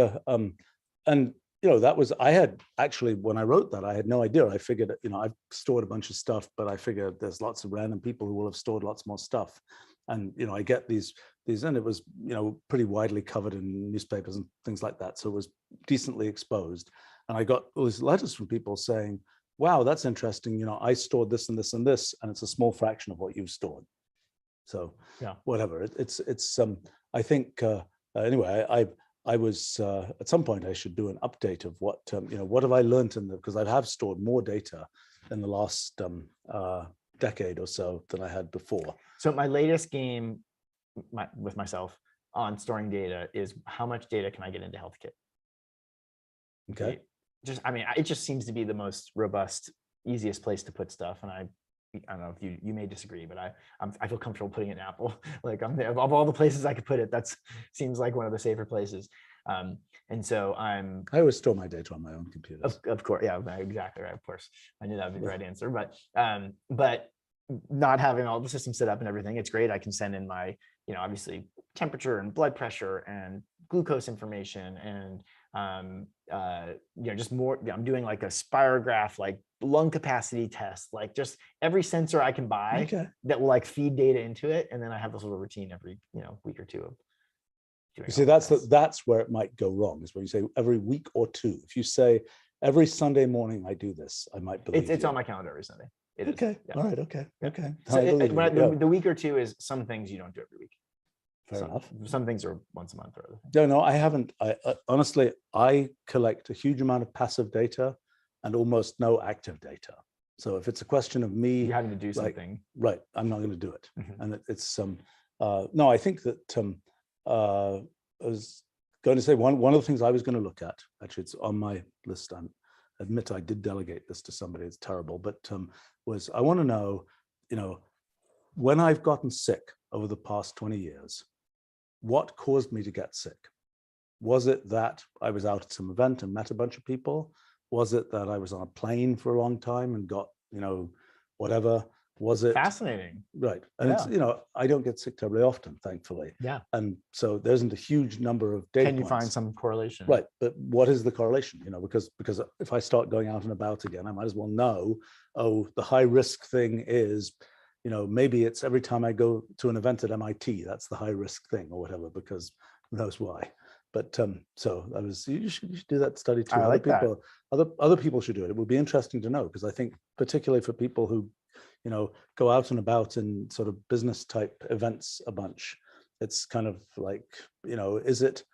and that was, I had actually, when I wrote that, I had no idea. I figured, I've stored a bunch of stuff, but I figured there's lots of random people who will have stored lots more stuff. And, I get these, and it was, pretty widely covered in newspapers and things like that. So it was decently exposed. And I got all these letters from people saying, wow, that's interesting. I stored this and this and this, and it's a small fraction of what you've stored. So yeah, whatever. It's I think, anyway, I was at some point I should do an update of what what have I learned because I have stored more data in the last decade or so than I had before. So my latest game with myself on storing data is how much data can I get into HealthKit? Okay. It just seems to be the most robust, easiest place to put stuff, and I don't know if you may disagree, but I feel comfortable putting it in Apple. Like, of all the places I could put it, that seems like one of the safer places. And so I always store my data on my own computer. Of course, yeah, exactly right. Of course, I knew that would be the right answer. But not having all the systems set up and everything, it's great. I can send in my, obviously temperature and blood pressure and glucose information and just more. I'm doing like a spirograph, like lung capacity test, like just every sensor I can buy that will like feed data into it, and then I have this little routine every week or two of doing. You see, that's where it might go wrong, is when you say every week or two. If you say every Sunday morning I do this, I might believe it's on my calendar every Sunday. Okay. Yeah. All right. Okay. Okay. So the week or two is some things you don't do every week. Fair enough. Some things are once a month or other things. No, I haven't. I honestly, I collect a huge amount of passive data and almost no active data. So if it's a question of me You're having to do like, something. right, I'm not going to do it. Mhm. And it's no, I think that I was going to say one of the things I was going to look at, actually it's on my list, I admit I did delegate this to somebody, it's terrible, but was I want to know, when I've gotten sick over the past 20 years, what caused me to get sick? Was it that I was out at some event and met a bunch of people? Was it that I was on a plane for a long time and got, whatever? Was it Fascinating. right? And it's, I don't get sick terribly often, thankfully. Yeah. And so there isn't a huge number of data Can you points. find some correlation? Right, but what is the correlation? Because if I start going out and about again, I might as well know, oh, the high risk thing is, maybe it's every time I go to an event at MIT, that's the high risk thing or whatever, because who knows why. But so you should do that study too. I like that. Other people should do it. It would be interesting to know, because I think particularly for people who, go out and about in sort of business type events a bunch, it's kind of like, is it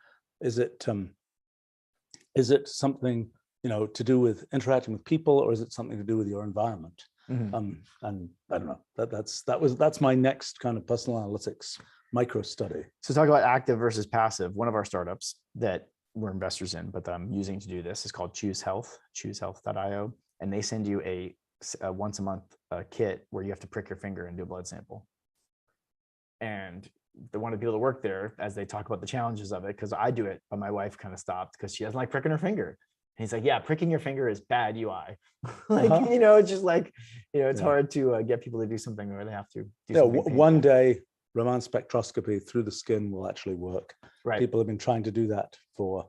something, to do with interacting with people, or is it something to do with your environment? Mhm. And I don't know, that's my next kind of personal analytics micro study. So talk about active versus passive. One of our startups that we're investors in, but I'm using to do this, is called Choose Health, choosehealth.io. And they send you a once a month kit where you have to prick your finger and do a blood sample. And the one of the people that work there, as they talk about the challenges of it, because I do it, but my wife kind of stopped because she doesn't like pricking her finger. And he's like, yeah, pricking your finger is bad UI. Like, it's just like, it's hard to get people to do something where they have to do something. One day, Raman spectroscopy through the skin will actually work. Right. People have been trying to do that for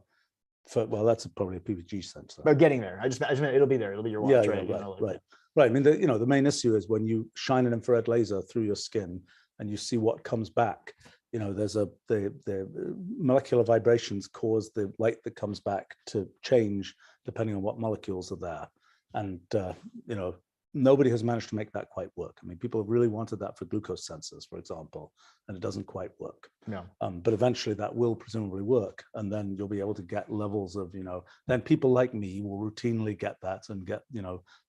well, that's probably a PPG sensor. But getting there, I just meant it'll be there. It'll be your watch, right? Right. I mean, the main issue is when you shine an infrared laser through your skin and you see what comes back. There's the molecular vibrations cause the light that comes back to change depending on what molecules are there, and nobody has managed to make that quite work. I mean, people have really wanted that for glucose sensors, for example, and it doesn't quite work. No. But eventually that will presumably work. And then you'll be able to get levels of, then people like me will routinely get that and get,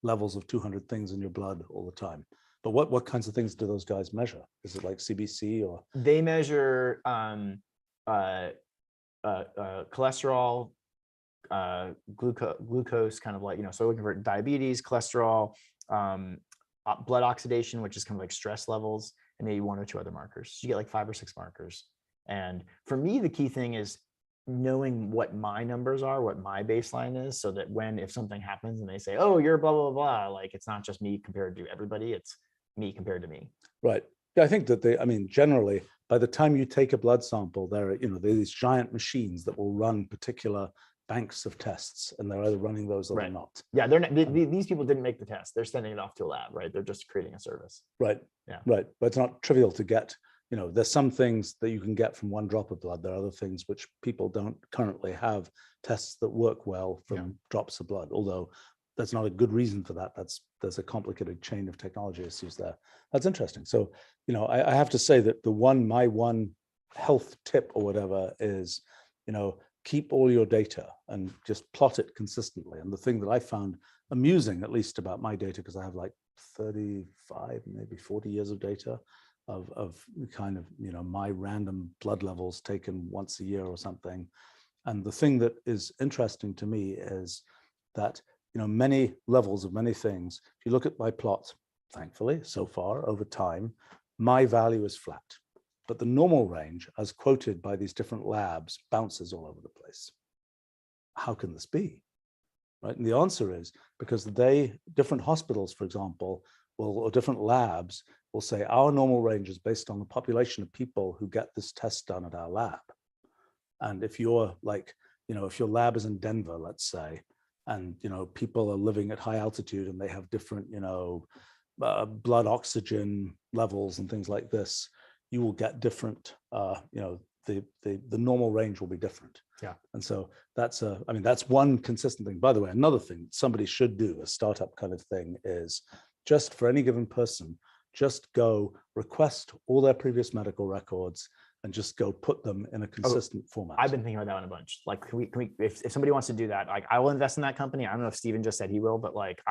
levels of 200 things in your blood all the time. But what kinds of things do those guys measure? Is it like CBC or? They measure cholesterol, glucose, kind of like, so looking for diabetes, cholesterol, blood oxidation, which is kind of like stress levels, and maybe one or two other markers. So you get like 5 or 6 markers. And for me, the key thing is knowing what my numbers are, what my baseline is, so that if something happens and they say, oh, you're blah, blah, blah, like it's not just me compared to everybody, it's me compared to me. Right. Yeah, I think that generally, by the time you take a blood sample, there are these giant machines that will run particular banks of tests, and they're either running those or they're not. Yeah, they're not, these people didn't make the test. They're sending it off to a lab, right? They're just creating a service. Right. Yeah. Right. But it's not trivial to get. There's some things that you can get from one drop of blood. There are other things which people don't currently have tests that work well from drops of blood, although that's not a good reason for that. There's a complicated chain of technology issues there. That's interesting. So, I have to say that my one health tip or whatever is, keep all your data and just plot it consistently. And the thing that I found amusing, at least about my data, because I have like 35, maybe 40 years of data of kind of, my random blood levels taken once a year or something. And the thing that is interesting to me is that, many levels of many things, if you look at my plot, thankfully, so far over time, my value is flat. But the normal range, as quoted by these different labs, bounces all over the place. How can this be? Right? And the answer is because different hospitals, for example, or different labs will say our normal range is based on the population of people who get this test done at our lab. And if you're like, if your lab is in Denver, let's say, and people are living at high altitude and they have different, blood oxygen levels and things like this, you will get different, the normal range will be different. Yeah. And so that's one consistent thing. By the way, another thing somebody should do, a startup kind of thing, is just for any given person, just go request all their previous medical records and just go put them in a consistent format. I've been thinking about that one a bunch. Like, can we if somebody wants to do that, like I will invest in that company. I don't know if Steven just said he will, but like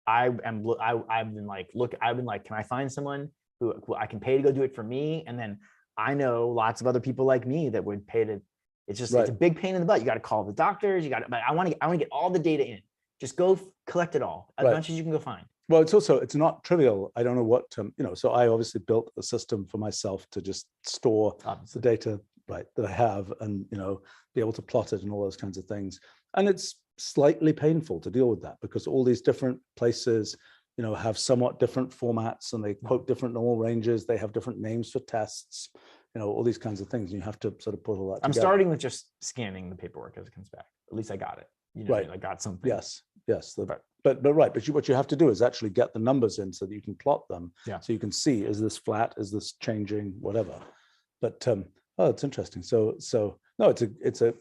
I've been like, can I find someone who I can pay to go do it for me? And then I know lots of other people like me that would pay to. It's just it's a big pain in the butt. You got to call the doctors. You got to. But I want to get all the data in. Just go collect it all as much as you can go find. Well, it's not trivial. I don't know what so I obviously built a system for myself to just store the data that I have, and be able to plot it and all those kinds of things. And it's slightly painful to deal with that, because all these different places have somewhat different formats, and they quote different normal ranges. They have different names for tests, all these kinds of things. And you have to sort of put all that together. I'm starting with just scanning the paperwork as it comes back. At least I got it. I got something. Yes. But what you have to do is actually get the numbers in so that you can plot them. Yeah. So you can see, is this flat? Is this changing? Whatever. But it's interesting. So no, it's a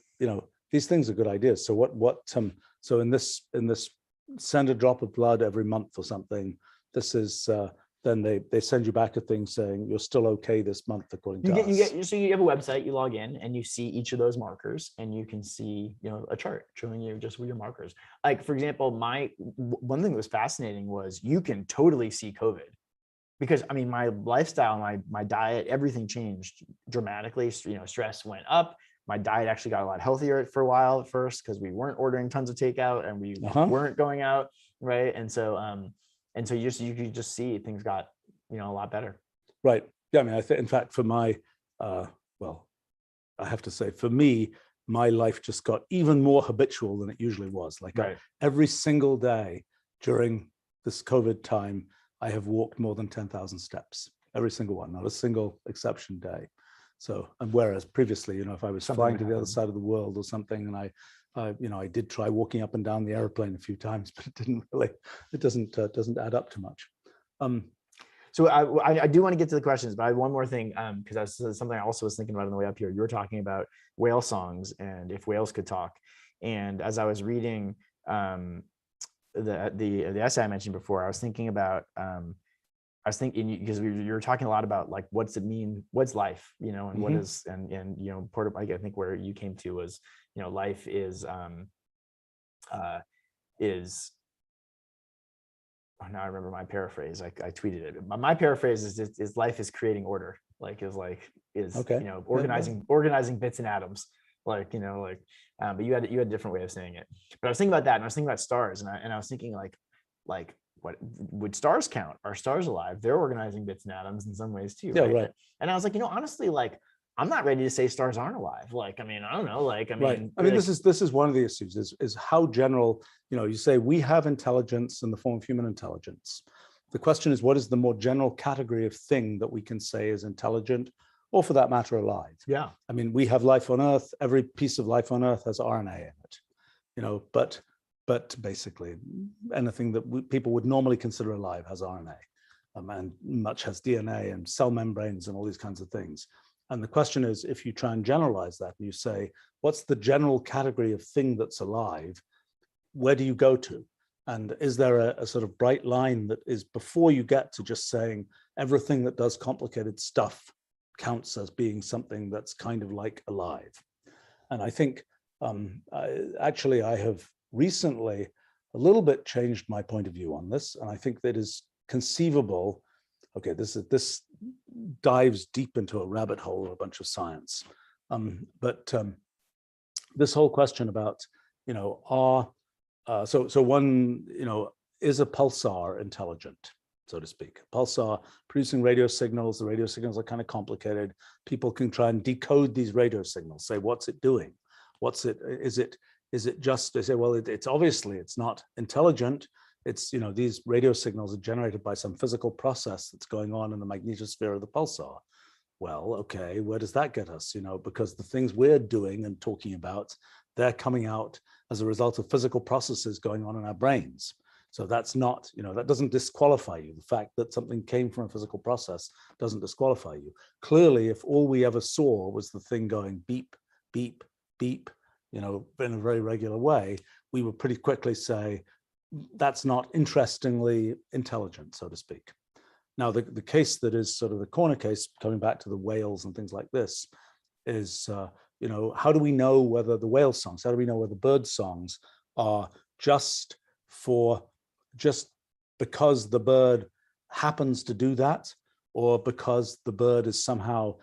these things are good ideas. So so in this send a drop of blood every month or something. This is then they send you back a thing saying you're still okay this month according to us. So you have a website, you log in and you see each of those markers, and you can see a chart showing you just what your markers. Like, for example, one thing that was fascinating was you can totally see COVID, because I mean my lifestyle, my diet, everything changed dramatically. Stress went up. My diet actually got a lot healthier for a while at first, because we weren't ordering tons of takeout and we weren't going out, right? And so you could just see things got a lot better. Right. Yeah. I mean, I think in fact for my well, I have to say for me, my life just got even more habitual than it usually was. Like every single day during this COVID time, I have walked more than 10,000 steps. Every single one, not a single exception day. So, and whereas previously, if I was flying to the other side of the world or something, and I did try walking up and down the airplane a few times, but it doesn't add up to much. So I do want to get to the questions, but I have one more thing, because that's something I also was thinking about on the way up here. You were talking about whale songs and if whales could talk. And as I was reading the essay I mentioned before, I was thinking about because you were talking a lot about like, what's it mean? What's life? And what is, and part of, I think where you came to was, life is oh, now I remember my paraphrase. I tweeted it. My paraphrase is life is creating order. Organizing bits and atoms. But you had a different way of saying it. But I was thinking about that, and I was thinking about stars, and I was thinking like what would stars count? Are stars alive? They're organizing bits and atoms in some ways too. Yeah, right. And I was like, honestly, I'm not ready to say stars aren't alive. I don't know. Right. I mean, this is one of the issues is how general, you say we have intelligence in the form of human intelligence. The question is, what is the more general category of thing that we can say is intelligent, or for that matter, alive? Yeah. I mean, we have life on Earth. Every piece of life on Earth has RNA in it, but basically anything that people would normally consider alive has RNA, and much has DNA and cell membranes and all these kinds of things. And the question is, if you try and generalize that and you say, what's the general category of thing that's alive? Where do you go to? And is there a sort of bright line that is before you get to just saying everything that does complicated stuff counts as being something that's kind of like alive? And I think I have recently a little bit changed my point of view on this. And I think that is conceivable. Okay, this dives deep into a rabbit hole of a bunch of science. But this whole question about, so one, is a pulsar intelligent, so to speak? Pulsar producing radio signals. The radio signals are kind of complicated. People can try and decode these radio signals, say, what's it doing? Is it just, they say, well, it's obviously, it's not intelligent. It's, these radio signals are generated by some physical process that's going on in the magnetosphere of the pulsar. Well, okay, where does that get us? Because the things we're doing and talking about, they're coming out as a result of physical processes going on in our brains. So that's not, that doesn't disqualify you. The fact that something came from a physical process doesn't disqualify you. Clearly, if all we ever saw was the thing going beep, beep, beep, in a very regular way, we would pretty quickly say, that's not interestingly intelligent, so to speak. Now, the case that is sort of the corner case, coming back to the whales and things like this, is, how do we know whether the whale songs, how do we know whether bird songs are just because the bird happens to do that, or because the bird is somehow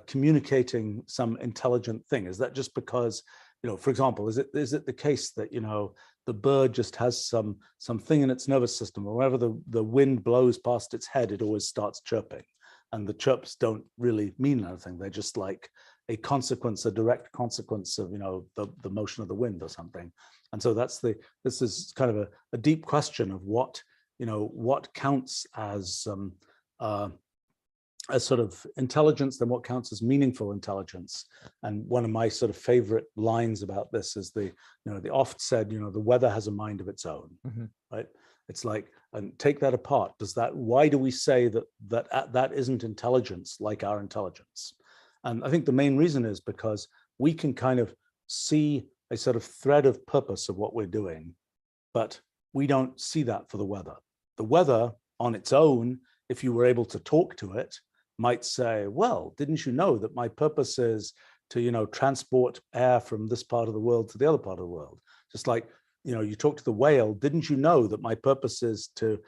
communicating some intelligent thing? Is that just because, for example, is it the case that, the bird just has something in its nervous system, or whenever the wind blows past its head, it always starts chirping, and the chirps don't really mean anything. They're just like a direct consequence of, the motion of the wind or something. And so this is kind of a deep question of what counts as sort of intelligence, then what counts as meaningful intelligence. And one of my sort of favorite lines about this is the oft said, the weather has a mind of its own, right? It's like, and take that apart. Why do we say that isn't intelligence like our intelligence? And I think the main reason is because we can kind of see a sort of thread of purpose of what we're doing, but we don't see that for the weather. The weather on its own, if you were able to talk to it, might say, well, didn't you know that my purpose is to, transport air from this part of the world to the other part of the world? Just like, you talk to the whale, didn't you know that my purpose is to,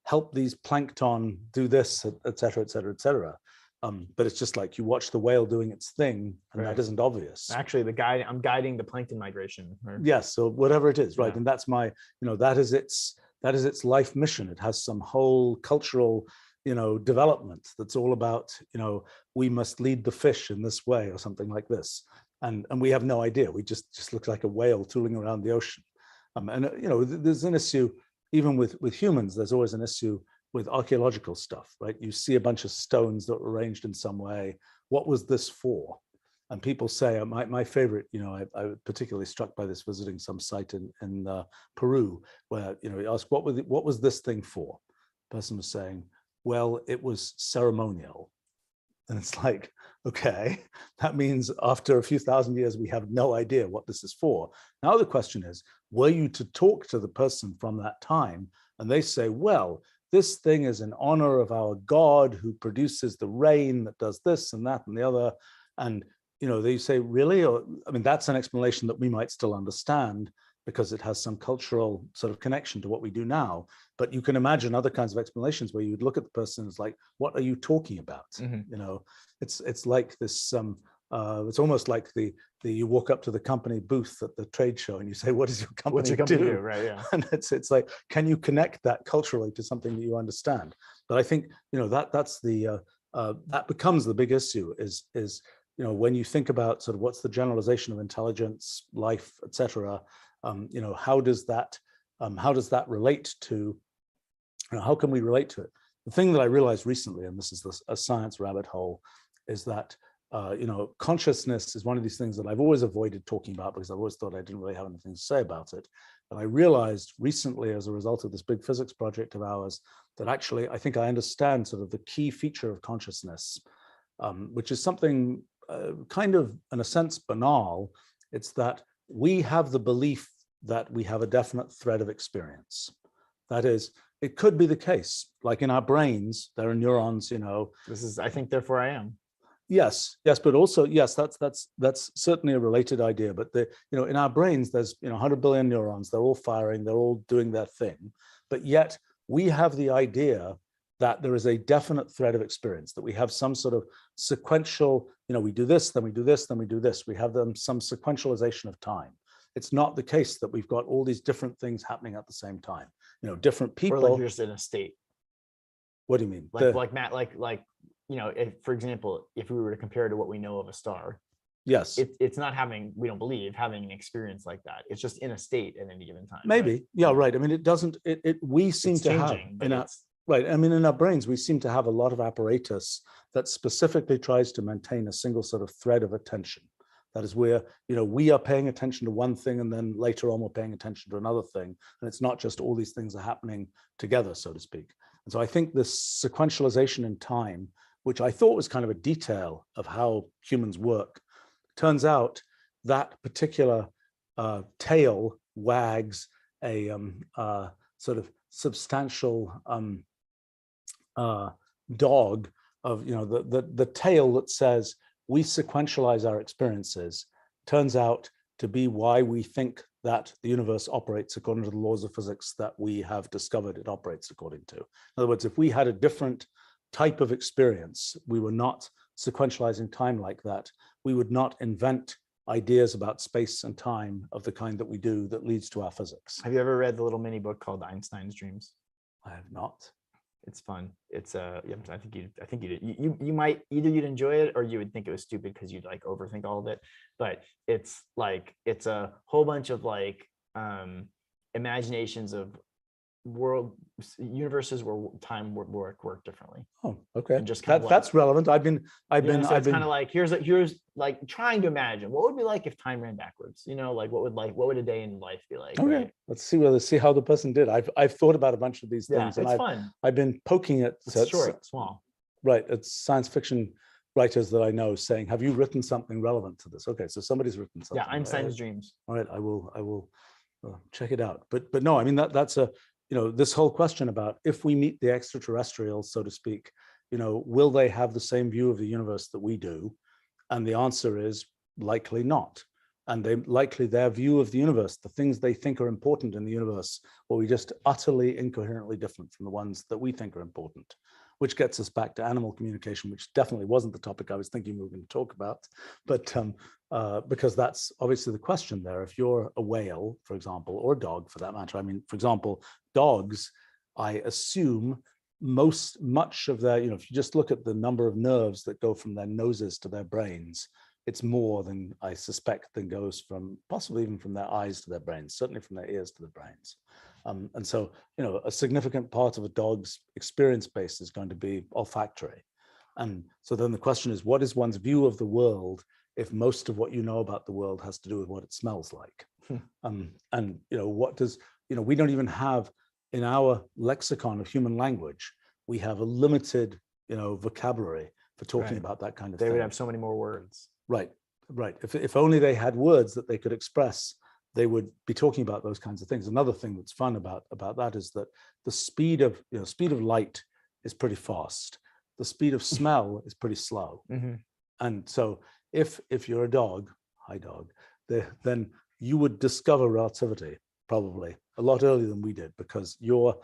help these plankton do this, et cetera, et cetera, et cetera. But it's just like you watch the whale doing its thing, and that isn't obvious. Actually, I'm guiding the plankton migration. Yes, so whatever it is, right? Yeah. And that's my, that is its life mission. It has some whole cultural, development that's all about, we must lead the fish in this way or something like this. And we have no idea. We just look like a whale tooling around the ocean. And there's an issue, even with humans, there's always an issue with archaeological stuff, right? You see a bunch of stones that were arranged in some way. What was this for? And people say, my favorite, I was particularly struck by this visiting some site in Peru, where, you ask, what was this thing for? The person was saying, well, it was ceremonial. And it's like, okay, that means after a few thousand years, we have no idea what this is for. Now the question is, were you to talk to the person from that time, and they say, well, this thing is in honor of our God who produces the rain that does this and that and the other. And, they say, really? Or, that's an explanation that we might still understand because it has some cultural sort of connection to what we do now. But you can imagine other kinds of explanations where you would look at the person as like, what are you talking about? It's like this, it's almost like you walk up to the company booth at the trade show and you say, what does your company do? Right, yeah. And it's like, can you connect that culturally to something that you understand? But I think, that's that becomes the big issue is, when you think about sort of what's the generalization of intelligence, life, et cetera, how does that relate to, how can we relate to it? The thing that I realized recently, and this is a science rabbit hole, is that consciousness is one of these things that I've always avoided talking about because I've always thought I didn't really have anything to say about it. But I realized recently, as a result of this big physics project of ours, that actually I think I understand sort of the key feature of consciousness, which is something kind of, in a sense, banal. It's that we have the belief that we have a definite thread of experience. That is, it could be the case, like in our brains, there are neurons, This is, I think, therefore I am. Yes, but also, yes, that's certainly a related idea. But in our brains, there's 100 billion neurons. They're all firing. They're all doing their thing. But yet we have the idea that there is a definite thread of experience, that we have some sort of sequential, we do this, then we do this, then we do this. We have some sequentialization of time. It's not the case that we've got all these different things happening at the same time. Different people. Or like you're just in a state. What do you mean? Like Matt, if, for example, if we were to compare to what we know of a star, yes, it's not we don't believe having an experience like that. It's just in a state at any given time. Maybe, right? yeah, right. It doesn't. We seem it's to changing, have right. In our brains, we seem to have a lot of apparatus that specifically tries to maintain a single sort of thread of attention. That is where, we are paying attention to one thing and then later on we're paying attention to another thing. And it's not just all these things are happening together, so to speak. And so I think this sequentialization in time, which I thought was kind of a detail of how humans work, turns out that particular tail wags a sort of substantial dog of, the tail that says, we sequentialize our experiences, turns out to be why we think that the universe operates according to the laws of physics that we have discovered it operates according to. In other words, if we had a different type of experience, we were not sequentializing time like that, we would not invent ideas about space and time of the kind that we do that leads to our physics. Have you ever read the little mini book called Einstein's Dreams? I have not. It's fun. It's I think you might either you'd enjoy it or you would think it was stupid because you'd like overthink all of it. But it's like it's a whole bunch of like imaginations of universes where time would work differently. Oh, okay. And just kind of that's relevant. I've been kind of like here's like trying to imagine what would be like if time ran backwards. You know, like what would a day in life be like? Okay, right? Let's see how the person did. I've thought about a bunch of these things, and it's fun. I've been poking it. It's short, small. Right, it's science fiction writers that I know saying, "Have you written something relevant to this?" Okay, so somebody's written something. Yeah, Einstein's Dreams. All right, I will check it out. But no, I mean that's a this whole question about if we meet the extraterrestrials, so to speak, will they have the same view of the universe that we do? And the answer is likely not. And their view of the universe, the things they think are important in the universe, will be just utterly incoherently different from the ones that we think are important, which gets us back to animal communication, which definitely wasn't the topic I was thinking we were going to talk about. But because that's obviously the question there. If you're a whale, for example, or a dog for that matter, I mean, for example, dogs, I assume much of their, if you just look at the number of nerves that go from their noses to their brains, it's more than I suspect than goes from possibly even from their eyes to their brains, certainly from their ears to their brains. And so, a significant part of a dog's experience base is going to be olfactory. And so then the question is, what is one's view of the world if most of what you know about the world has to do with what it smells like? And what does, we don't even have in our lexicon of human language, we have a limited, vocabulary for talking about that kind of thing. They would have so many more words. Right. If only they had words that they could express, they would be talking about those kinds of things. Another thing that's fun about that is that the speed of light is pretty fast. The speed of smell is pretty slow. Mm-hmm. And so if you're a dog, hi dog, then you would discover relativity probably a lot earlier than we did, because you're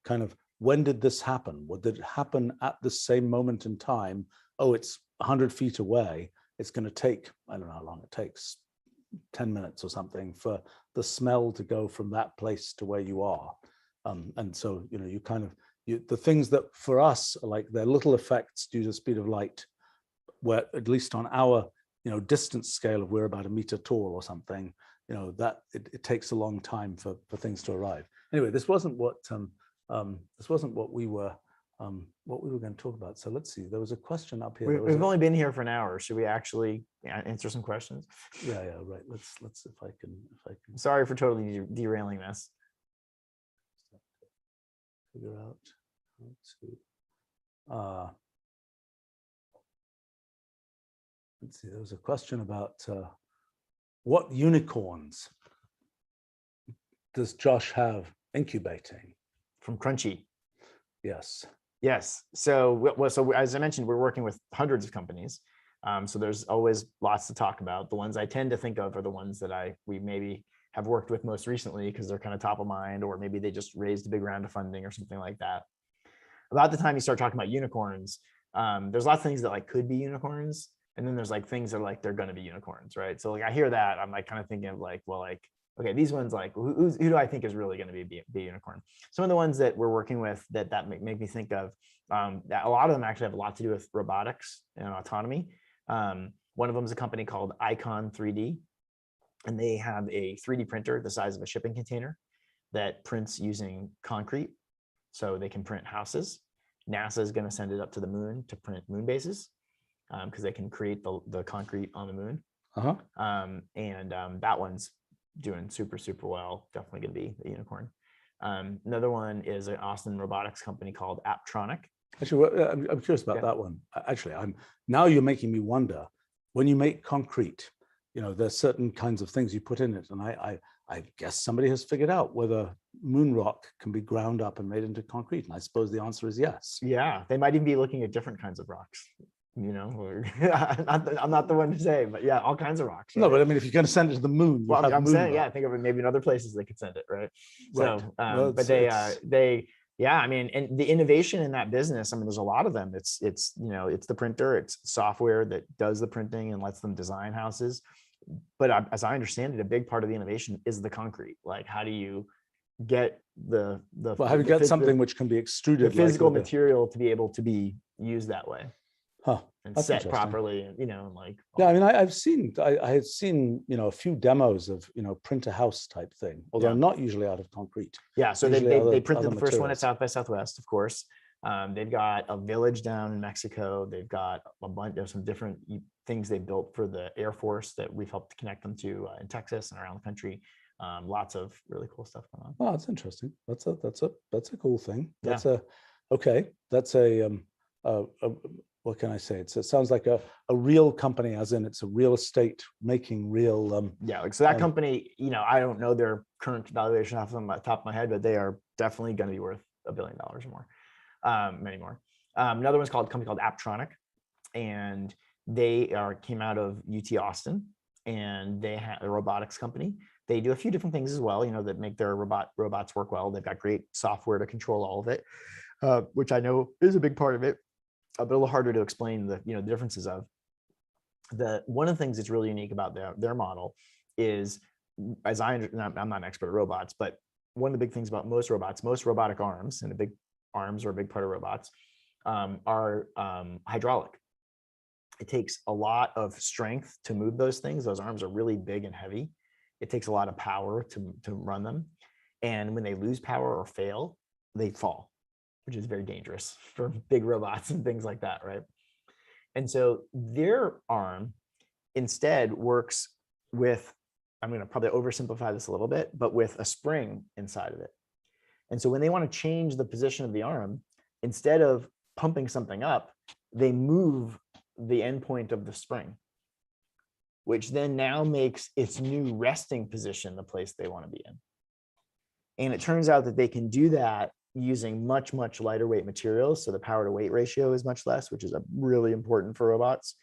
kind of, when did this happen? Did it happen at the same moment in time? Oh, it's 100 feet away. It's going to take, I don't know how long it takes, 10 minutes or something for the smell to go from that place to where you are. And so, the things that for us are like they're little effects due to the speed of light, where at least on our, distance scale of we're about 1 meter tall or something, that it takes a long time for things to arrive. Anyway, this wasn't what we were going to talk about. So let's see. There was a question up here. We've only been here for an hour. Should we actually answer some questions? Yeah, right. Let's if I can. Sorry for totally derailing this. Figure out how to. Let's see. There was a question about what unicorns does Josh have incubating? From Crunchy. Yes. So as I mentioned, we're working with hundreds of companies. So there's always lots to talk about. The ones I tend to think of are the ones that we maybe have worked with most recently because they're kind of top of mind, or maybe they just raised a big round of funding or something like that. About the time you start talking about unicorns, there's lots of things that like could be unicorns. And then there's like things that are like, they're going to be unicorns, right? So like I hear that, I'm like kind of thinking of like, well, like, okay, these ones, like who do I think is really going to be a unicorn? Some of the ones that we're working with that make me think of, that a lot of them actually have a lot to do with robotics and autonomy. One of them is a company called Icon 3D, and they have a 3D printer the size of a shipping container that prints using concrete, so they can print houses. NASA is going to send it up to the moon to print moon bases, because they can create the concrete on the moon. That one's doing super well. Definitely going to be a unicorn. Another one is an Austin robotics company called Apptronic. Actually, I'm curious about that one. Actually, now you're making me wonder. When you make concrete, there's certain kinds of things you put in it, and I guess somebody has figured out whether moon rock can be ground up and made into concrete, and I suppose the answer is yes. Yeah, they might even be looking at different kinds of rocks. I'm not the one to say, but yeah, all kinds of rocks. No, Right? but I mean, if you're going to send it to the moon, you Well, have I'm moon saying, rock. yeah, think of it, maybe in other places they could send it, right? Right. So, Well, but yeah, I mean, and the innovation in that business, I mean, there's a lot of them. It's it's the printer, it's software that does the printing and lets them design houses. But as I understand it, a big part of the innovation is the concrete. Like, how do you get Well, having got something which can be the extruded physical like with material to be able to be used that way huh, and that's set interesting. properly, and and like Yeah, I mean, I had seen, a few demos of, print a house type thing, although Yeah. not usually out of concrete. Yeah, so Usually they printed other the first one at materials. South by Southwest, of course. They've got a village down in Mexico. They've got a bunch of some different things they built for the Air Force that we've helped connect them to in Texas and around the country. Lots of really cool stuff going on. Oh, that's interesting. That's a cool thing. Yeah. That's a what can I say? It sounds like a real company, as in it's a real estate making real. Yeah, like so that company, I don't know their current valuation off the top of my head, but they are definitely going to be worth $1 billion or more, many more. Another one's called a company called Apptronic, and they came out of UT Austin, and they have a robotics company. They do a few different things as well, that make their robots work well. They've got great software to control all of it, which I know is a big part of it, but a little harder to explain the the differences of. One of the things that's really unique about their model is, as I'm not an expert at robots, but one of the big things about most robots, most robotic arms, and the big arms are a big part of robots, are hydraulic. It takes a lot of strength to move those things. Those arms are really big and heavy. It takes a lot of power to run them. And when they lose power or fail, they fall, which is very dangerous for big robots and things like that, right? And so their arm instead works with, I'm going to probably oversimplify this a little bit, but with a spring inside of it. And so when they want to change the position of the arm, instead of pumping something up, they move the endpoint of the spring, which then now makes its new resting position the place they want to be in. And it turns out that they can do that using much, much lighter weight materials. So the power to weight ratio is much less, which is really important for robots.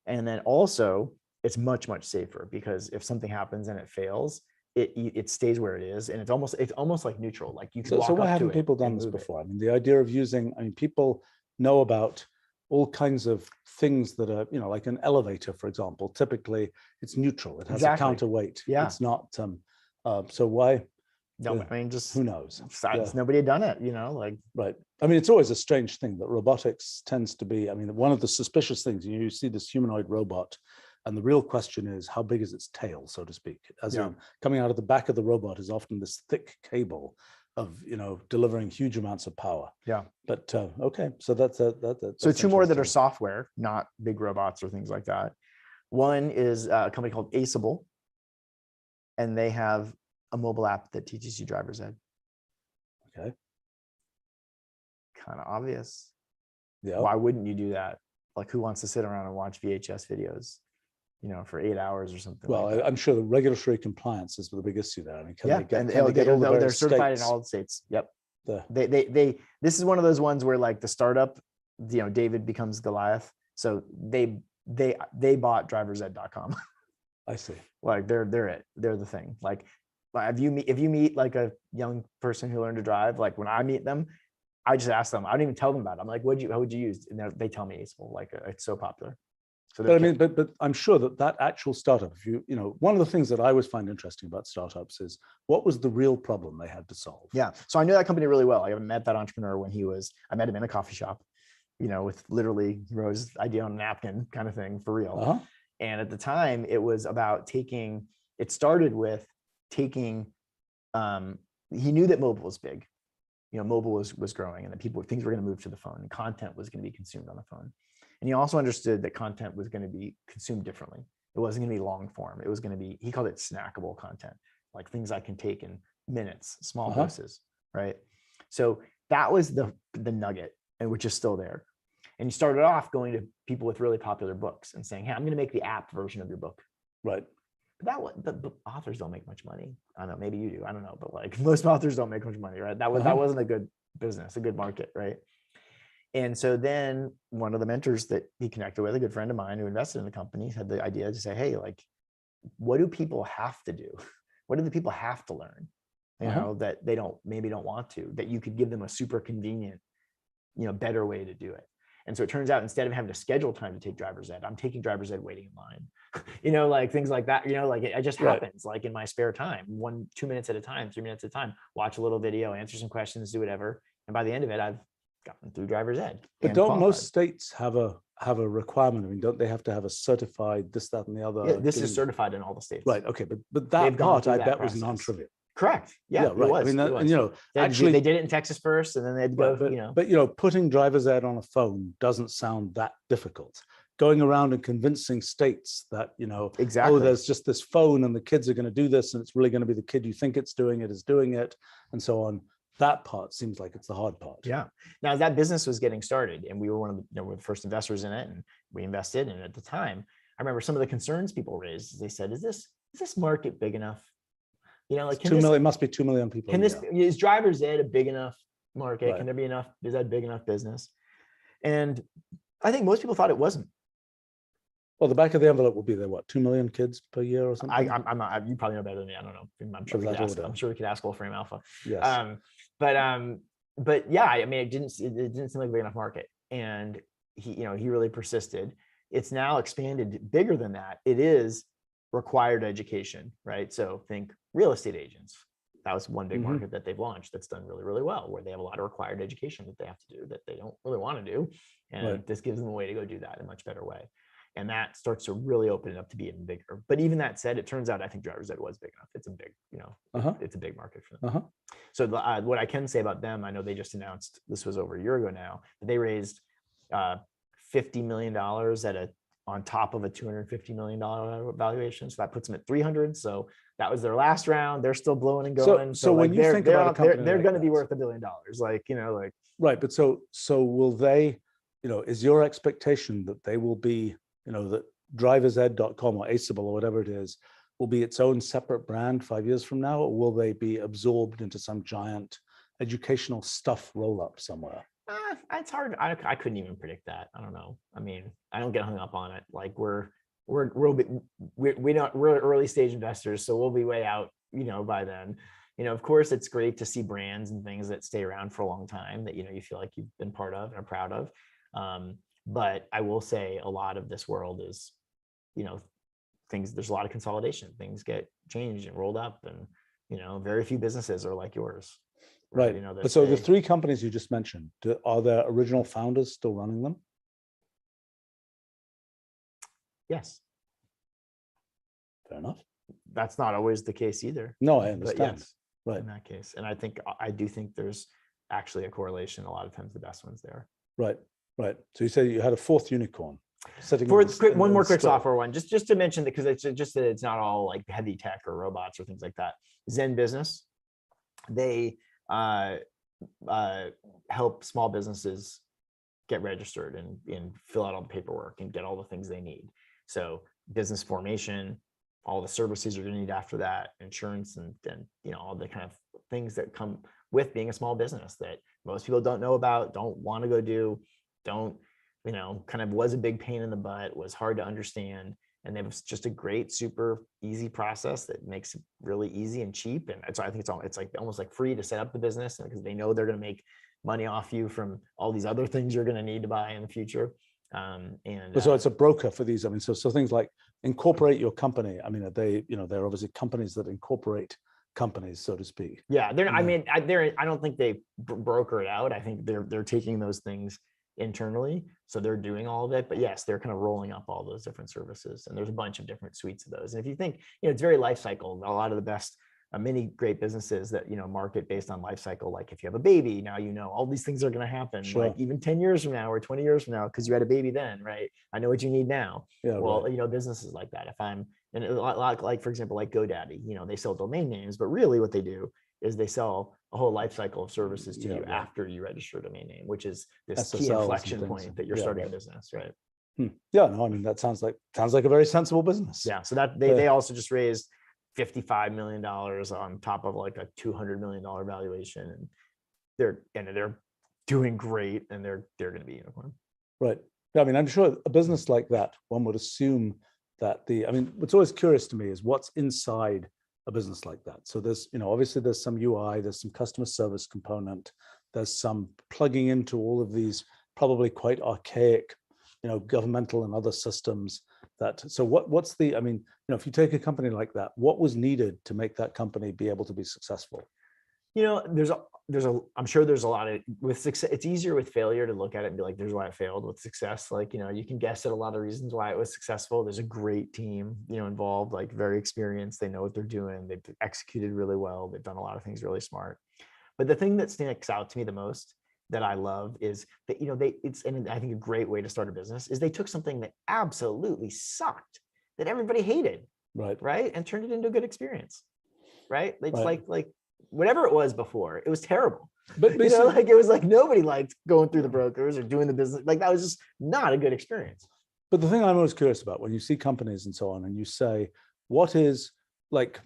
And then also it's much, much safer, because if something happens and it fails, it stays where it is. And it's almost like neutral. Like you can walk up to it. So why haven't people done this before? I mean, the idea of using, people know about all kinds of things that are, like an elevator, for example. Typically it's neutral. It has a counterweight. Yeah. It's not, so why? No, I mean, just who knows? Nobody had done it, like. Right. I mean, it's always a strange thing that robotics tends to be. I mean, one of the suspicious things, you see this humanoid robot, and the real question is, how big is its tail, so to speak? As in, coming out of the back of the robot is often this thick cable of, delivering huge amounts of power. Yeah. But okay, so that's so two more that are software, not big robots or things like that. One is a company called Aceable, and they have a mobile app that teaches you driver's ed. Okay. Kind of obvious. Yeah. Why wouldn't you do that? Like, who wants to sit around and watch VHS videos, for 8 hours or something? Well, like I'm sure the regulatory compliance is the big issue there. I mean, can they get all the they're certified in all the states. Yep. This is one of those ones where, like, the startup, David becomes Goliath. So they bought driversed.com. I see. Like they're the thing. Like, if you meet like a young person who learned to drive, like when I meet them, I just ask them. I don't even tell them about it. I'm like, how would you use? And they tell me Aceable. Like, it's so popular. So but I mean, but I'm sure that actual startup, if one of the things that I always find interesting about startups is, what was the real problem they had to solve? Yeah. So I knew that company really well. I met that entrepreneur when I met him in a coffee shop, with literally Rose idea on a napkin kind of thing, for real. Uh-huh. And at the time it was about it started with taking, he knew that mobile was big. Mobile was growing, and that things were going to move to the phone, and content was going to be consumed on the phone. And he also understood that content was going to be consumed differently. It wasn't going to be long form. It was going to be, he called it snackable content, like things I can take in minutes, small doses, right? So that was the nugget, and which is still there. And he started off going to people with really popular books and saying, hey, I'm going to make the app version of your book. Right. But the authors don't make much money. I don't know, maybe you do. I don't know, but like most authors don't make much money, right? That wasn't a good business, a good market, right? And so then one of the mentors that he connected with, a good friend of mine who invested in the company, had the idea to say, hey, like, what do people have to do? What do the people have to learn? That they maybe don't want to, that you could give them a super convenient, better way to do it. And so it turns out, instead of having to schedule time to take driver's ed, I'm taking driver's ed waiting in line, like things like that, like it just happens, like in my spare time, 2 minutes at a time, 3 minutes at a time, watch a little video, answer some questions, do whatever. And by the end of it, I've gotten through driver's ed. But don't most states have a requirement? I mean, don't they have to have a certified this, that, and the other? Yeah, this is certified in all the states. Right. Okay. But that part, I bet, was non-trivial. Correct. Yeah, right. It was. I mean, actually, they did it in Texas first, and then they'd go. But putting driver's ed on a phone doesn't sound that difficult. Going around and convincing states that exactly. Oh, there's just this phone, and the kids are going to do this, and it's really going to be the kid you think it's doing it is doing it, and so on. That part seems like it's the hard part. Yeah. Now that business was getting started, and we were one of the first investors in it, and we invested. And at the time, I remember some of the concerns people raised. They said, "Is this market big enough? Like 2 million, must be 2 million people. Is driver's ed a big enough market? Right. Can there be enough? Is that big enough business?" And I think most people thought it wasn't. Well, the back of the envelope will be there, what, 2 million kids per year or something? I'm not, you probably know better than me. I don't know. I'm sure we could ask Wolfram Alpha. Yes. But yeah, I mean, it didn't seem like a big enough market. And he really persisted. It's now expanded bigger than that. It is required education, right? So think real estate agents. That was one big market that they've launched that's done really, really well, where they have a lot of required education that they have to do that they don't really want to do. And this gives them a way to go do that in a much better way. And that starts to really open it up to be even bigger. But even that said, it turns out I think driver's ed was big enough. It's a big, it's a big market for them. So what I can say about them, I know they just announced, this was over a year ago now, they raised $50 million on top of a $250 million valuation. So that puts them at 300. So that was their last round. They're still blowing and going. So when you think about a company, they're going to be worth $1 billion. Right. But so will they, is your expectation that they will be, that driversed.com or Aceable or whatever it is, will be its own separate brand 5 years from now, or will they be absorbed into some giant educational stuff roll up somewhere? It's hard. I couldn't even predict that. I don't know. I mean, I don't get hung up on it. Like we're early stage investors, so we'll be way out, by then. Of course, it's great to see brands and things that stay around for a long time that, you feel like you've been part of and are proud of. But I will say a lot of this world is, things, there's a lot of consolidation. Things get changed and rolled up, and, very few businesses are like yours. Right. But so the three companies you just mentioned, are the original founders still running them? Yes. Fair enough. That's not always the case either. No, I understand. But yes, right. In that case. And I do think there's actually a correlation. A lot of times the best ones there. Right. Right. So you said you had a fourth unicorn. One more quick software one, just to mention that, because it's just that it's not all like heavy tech or robots or things like that. Zen Business, they help small businesses get registered and fill out all the paperwork and get all the things they need. So business formation, all the services you're going to need after that, insurance, and all the kind of things that come with being a small business that most people don't know about, don't want to go do, kind of was a big pain in the butt, was hard to understand. And they have just a great, super easy process that makes it really easy and cheap. And so I think it's like almost like free to set up the business, because they know they're going to make money off you from all these other things you're going to need to buy in the future. So it's a broker for these. I mean, so things like incorporate your company. I mean, they're obviously companies that incorporate companies, so to speak. Yeah, they're. I mean, I don't think they broker it out. I think they're taking those things internally, so they're doing all of it. But yes, they're kind of rolling up all those different services, and there's a bunch of different suites of those. And if you think, it's very life cycle. A lot of the best, many great businesses that market based on life cycle. Like if you have a baby, now all these things are going to happen. Sure. Like even 10 years from now or 20 years from now, because you had a baby then, right? I know what you need now. Yeah, well, right. Businesses like that. And a lot like, for example, like GoDaddy, they sell domain names, but really what they do is they sell a whole life cycle of services to you after you register a domain name, which is this key inflection point that you're starting a business, right? Yeah, no, I mean, that sounds like a very sensible business. Yeah. So that they also just raised $55 million on top of like a $200 million valuation, and they're doing great, and they're going to be a unicorn. Right. I mean, I'm sure a business like that, one would assume that I mean, what's always curious to me is what's inside a business like that. So there's, obviously there's some UI, there's some customer service component, there's some plugging into all of these probably quite archaic, governmental and other systems so what's the, I mean, if you take a company like that, what was needed to make that company be able to be successful? I'm sure there's a lot of, with success, it's easier with failure to look at it and be like, there's why it failed. With success, like, you can guess at a lot of reasons why it was successful. There's a great team, involved, like very experienced. They know what they're doing. They've executed really well. They've done a lot of things really smart. But the thing that sticks out to me the most that I love is that, and I think a great way to start a business is they took something that absolutely sucked, that everybody hated, right? And turned it into a good experience, right? It's like whatever it was before, it was terrible. But it was like nobody liked going through the brokers or doing the business. Like that was just not a good experience. But the thing I'm always curious about when you see companies and so on, and you say, what is like,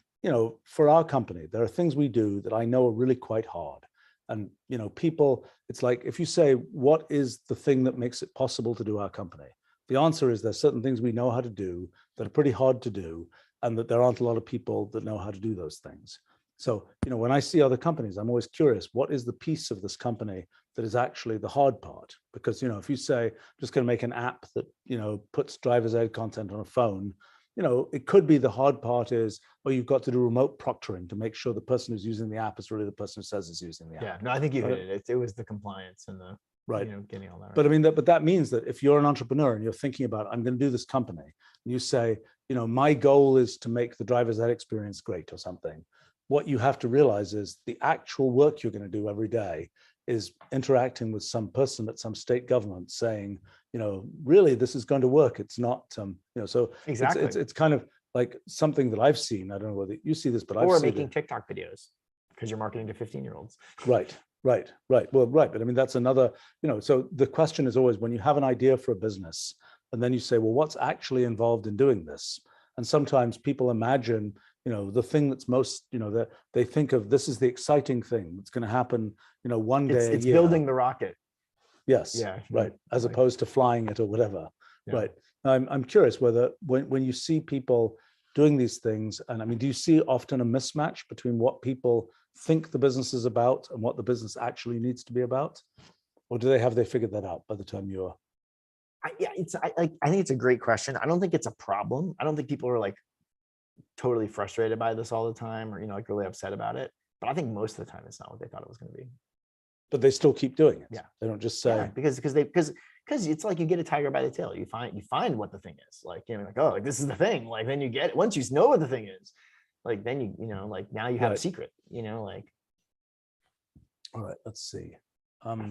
for our company, there are things we do that I know are really quite hard. And, people, it's like, if you say, what is the thing that makes it possible to do our company? The answer is there's certain things we know how to do that are pretty hard to do, and that there aren't a lot of people that know how to do those things. So, when I see other companies, I'm always curious, what is the piece of this company that is actually the hard part? Because, if you say, I'm just going to make an app that, puts driver's ed content on a phone, it could be the hard part is, you've got to do remote proctoring to make sure the person who's using the app is really the person who says is using the app. Yeah, no, I think you hit it. It was the compliance and the, getting all that right. But I mean, but that means that if you're an entrepreneur and you're thinking about, I'm going to do this company, and you say, my goal is to make the driver's ed experience great or something. What you have to realize is the actual work you're going to do every day is interacting with some person at some state government saying, really, this is going to work. It's not, so exactly. It's kind of like something that I've seen. I don't know whether you see this, but I've seen making TikTok videos because you're marketing to 15-year-olds. Right. Well, right. But I mean, that's another, so the question is always when you have an idea for a business and then you say, well, what's actually involved in doing this? And sometimes people imagine, the thing that's most, that they think of this is the exciting thing that's going to happen, one day. It's building the rocket. Yes. Yeah. Right. As opposed to flying it or whatever. Yeah. Right. I'm curious whether when you see people doing these things, and I mean, do you see often a mismatch between what people think the business is about and what the business actually needs to be about? Or do they figured that out by the time you're? I think it's a great question. I don't think it's a problem. I don't think people are like totally frustrated by this all the time or, like really upset about it. But I think most of the time it's not what they thought it was going to be. But they still keep doing it. Yeah. They don't just say. Yeah, because it's like you get a tiger by the tail. You find what the thing is. Like, like, oh, like this is the thing. Like then you get it. Once you know what the thing is, like then like now you have a secret, like. All right, let's see. Okay,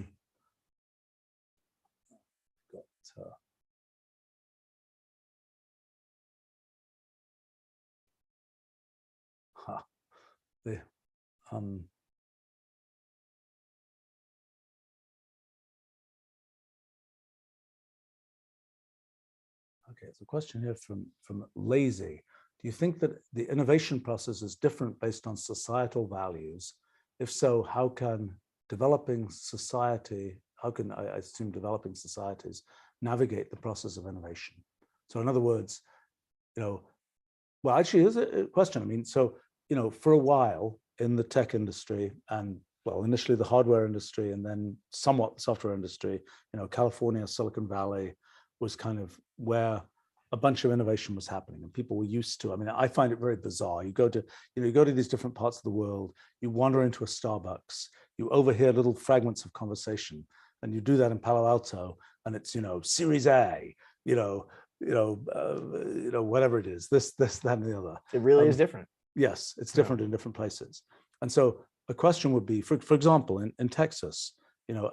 it's a question here from Lazy. Do you think that the innovation process is different based on societal values? If so, how can developing societies navigate the process of innovation? So in other words, well, actually, here's a question. I mean, so, for a while in the tech industry and, well, initially the hardware industry and then somewhat the software industry, California, Silicon Valley was kind of where a bunch of innovation was happening and people were used to. I mean, I find it very bizarre. You go to these different parts of the world, you wander into a Starbucks, you overhear little fragments of conversation, and you do that in Palo Alto, and it's, Series A, whatever it is, this, that, and the other. It really is different. Yes, it's different in different places. And so a question would be, for example, in Texas,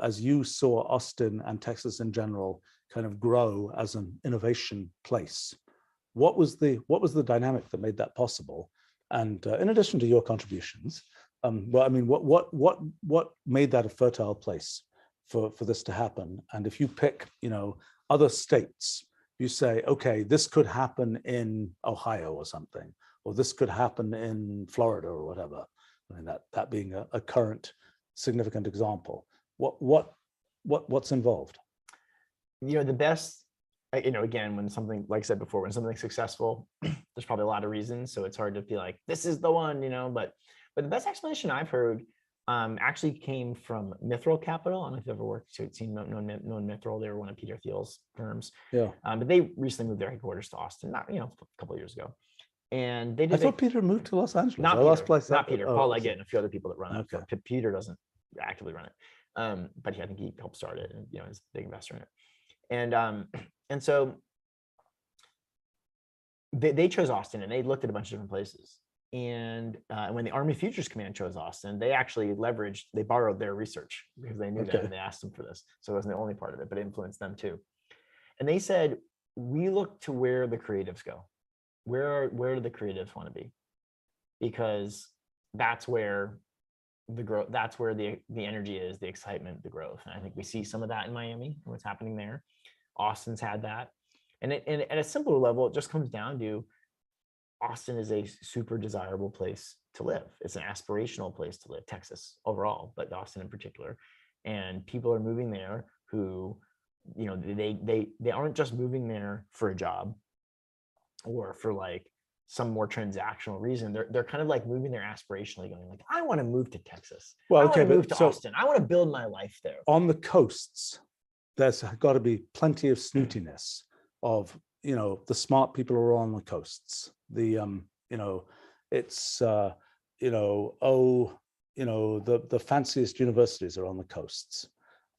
as you saw Austin and Texas in general kind of grow as an innovation place, what was the dynamic that made that possible? And in addition to your contributions, well, I mean, what made that a fertile place for this to happen? And if you pick, other states, you say, okay, this could happen in Ohio or something, or this could happen in Florida or whatever. I mean, that being a current significant example. What what's involved? The best, again, when something, like I said before, when something's successful, there's probably a lot of reasons. So it's hard to be like, this is the one, but the best explanation I've heard actually came from Mithril Capital. I don't know if you've ever worked, so it's known Mithril. They were one of Peter Thiel's firms. Yeah. But they recently moved their headquarters to Austin, not, a couple of years ago. And they did. I thought Peter moved to Los Angeles. Not Peter, not Peter. Paul Leggett and a few other people that run it. Okay. Peter doesn't actively run it. But I think he helped start it, and is a big investor in it. And so they chose Austin, and they looked at a bunch of different places. And when the Army Futures Command chose Austin, they actually they borrowed their research because they knew that, and they asked them for this. So it wasn't the only part of it, but it influenced them too. And they said, we look to where the creatives go. Where do the creatives want to be? Because that's where the growth, that's where the energy is, the excitement, the growth. And I think we see some of that in Miami and what's happening there. Austin's had that. And at a simpler level, it just comes down to Austin is a super desirable place to live. It's an aspirational place to live, Texas overall, but Austin in particular. And people are moving there who, they aren't just moving there for a job or for like some more transactional reason. They're kind of like moving there aspirationally, going like, I want to move to Texas. Well, I want okay, to move to so Austin. I want to build my life there. On the coasts, there's got to be plenty of snootiness of, the smart people are on the coasts. The it's the fanciest universities are on the coasts.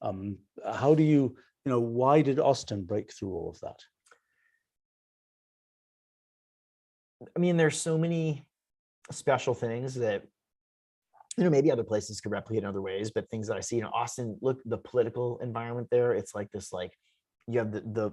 How do you, why did Austin break through all of that? I mean, there's so many special things that, maybe other places could replicate in other ways, but things that I see, Austin, look, the political environment there, it's like this, like, you have the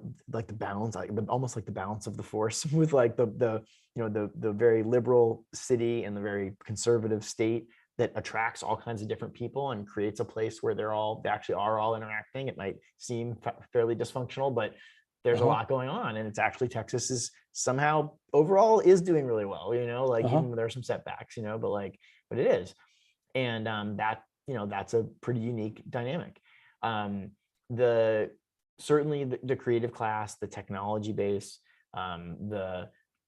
balance, almost like the balance of the force with like the very liberal city and the very conservative state that attracts all kinds of different people and creates a place where they actually are all interacting. It might seem fairly dysfunctional, but there's a lot going on, and it's actually, Texas is somehow overall is doing really well, even there are some setbacks, but it is. And that's a pretty unique dynamic. Certainly the creative class, the technology base,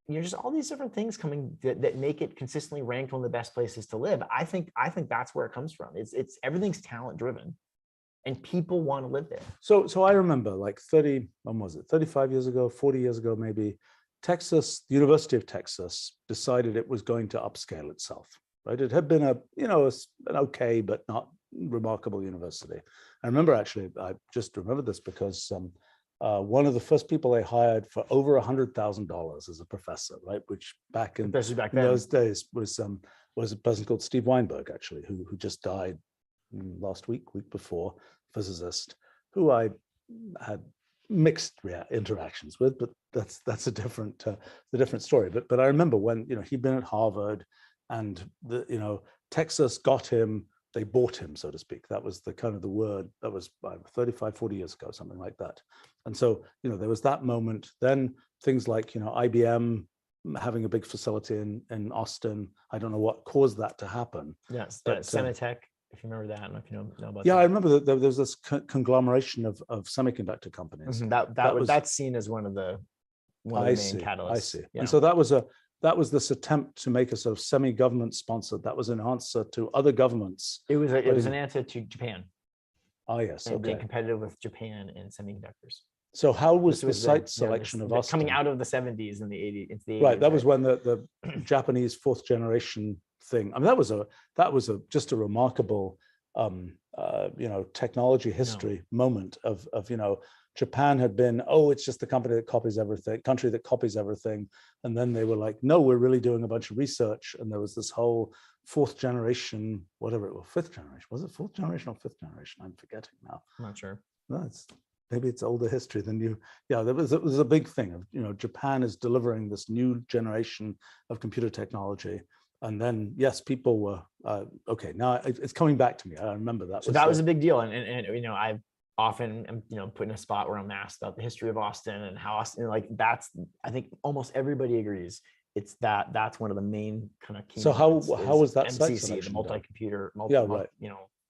just all these different things coming that make it consistently ranked one of the best places to live. I think that's where it comes from. It's everything's talent driven, and people want to live there. So I remember like 35 years ago, 40 years ago, maybe, Texas, the University of Texas decided it was going to upscale itself, right? It had been an okay, but not remarkable university. I remember, actually, I just remember this because one of the first people they hired for over $100,000 as a professor, right? Which back in those days was a person called Steve Weinberg, actually, who just died last week before, physicist, who I had mixed interactions with, but that's a different story. But I remember when he'd been at Harvard, and Texas got him. They bought him, so to speak. That was the kind of the word. That was 35, 40 years ago, something like that. And so, there was that moment. Then things like, IBM having a big facility in Austin. I don't know what caused that to happen. Yes, Semitech, if you remember that. I don't know if you know about that. Yeah, I remember that there was this conglomeration of semiconductor companies. Mm-hmm. That's seen as one of the main catalysts. I see. Yeah. And so that was this attempt to make a sort of semi-government sponsored. That was an answer to other governments. It was an answer to Japan. Oh yes, and being competitive with Japan in semiconductors. So how was the site selection of Austin? Coming out of the 70s and the 80s into the 80s. Right, that was when the Japanese fourth generation thing. I mean, that was just a remarkable technology history moment of Japan had been, it's just the country that copies everything. And then they were like, no, we're really doing a bunch of research. And there was this whole fourth generation, whatever it was, fifth generation. Was it fourth generation or fifth generation? I'm forgetting now. I'm not sure. No, maybe it's older history than you. Yeah, it was a big thing of, Japan is delivering this new generation of computer technology. And then, yes, people were, okay, now it's coming back to me. I remember that. So that was a big deal. And I've often am put in a spot where I'm asked about the history of Austin and how Austin, I think almost everybody agrees that's one of the main kind of key. So how was that MCC, the multi-computer,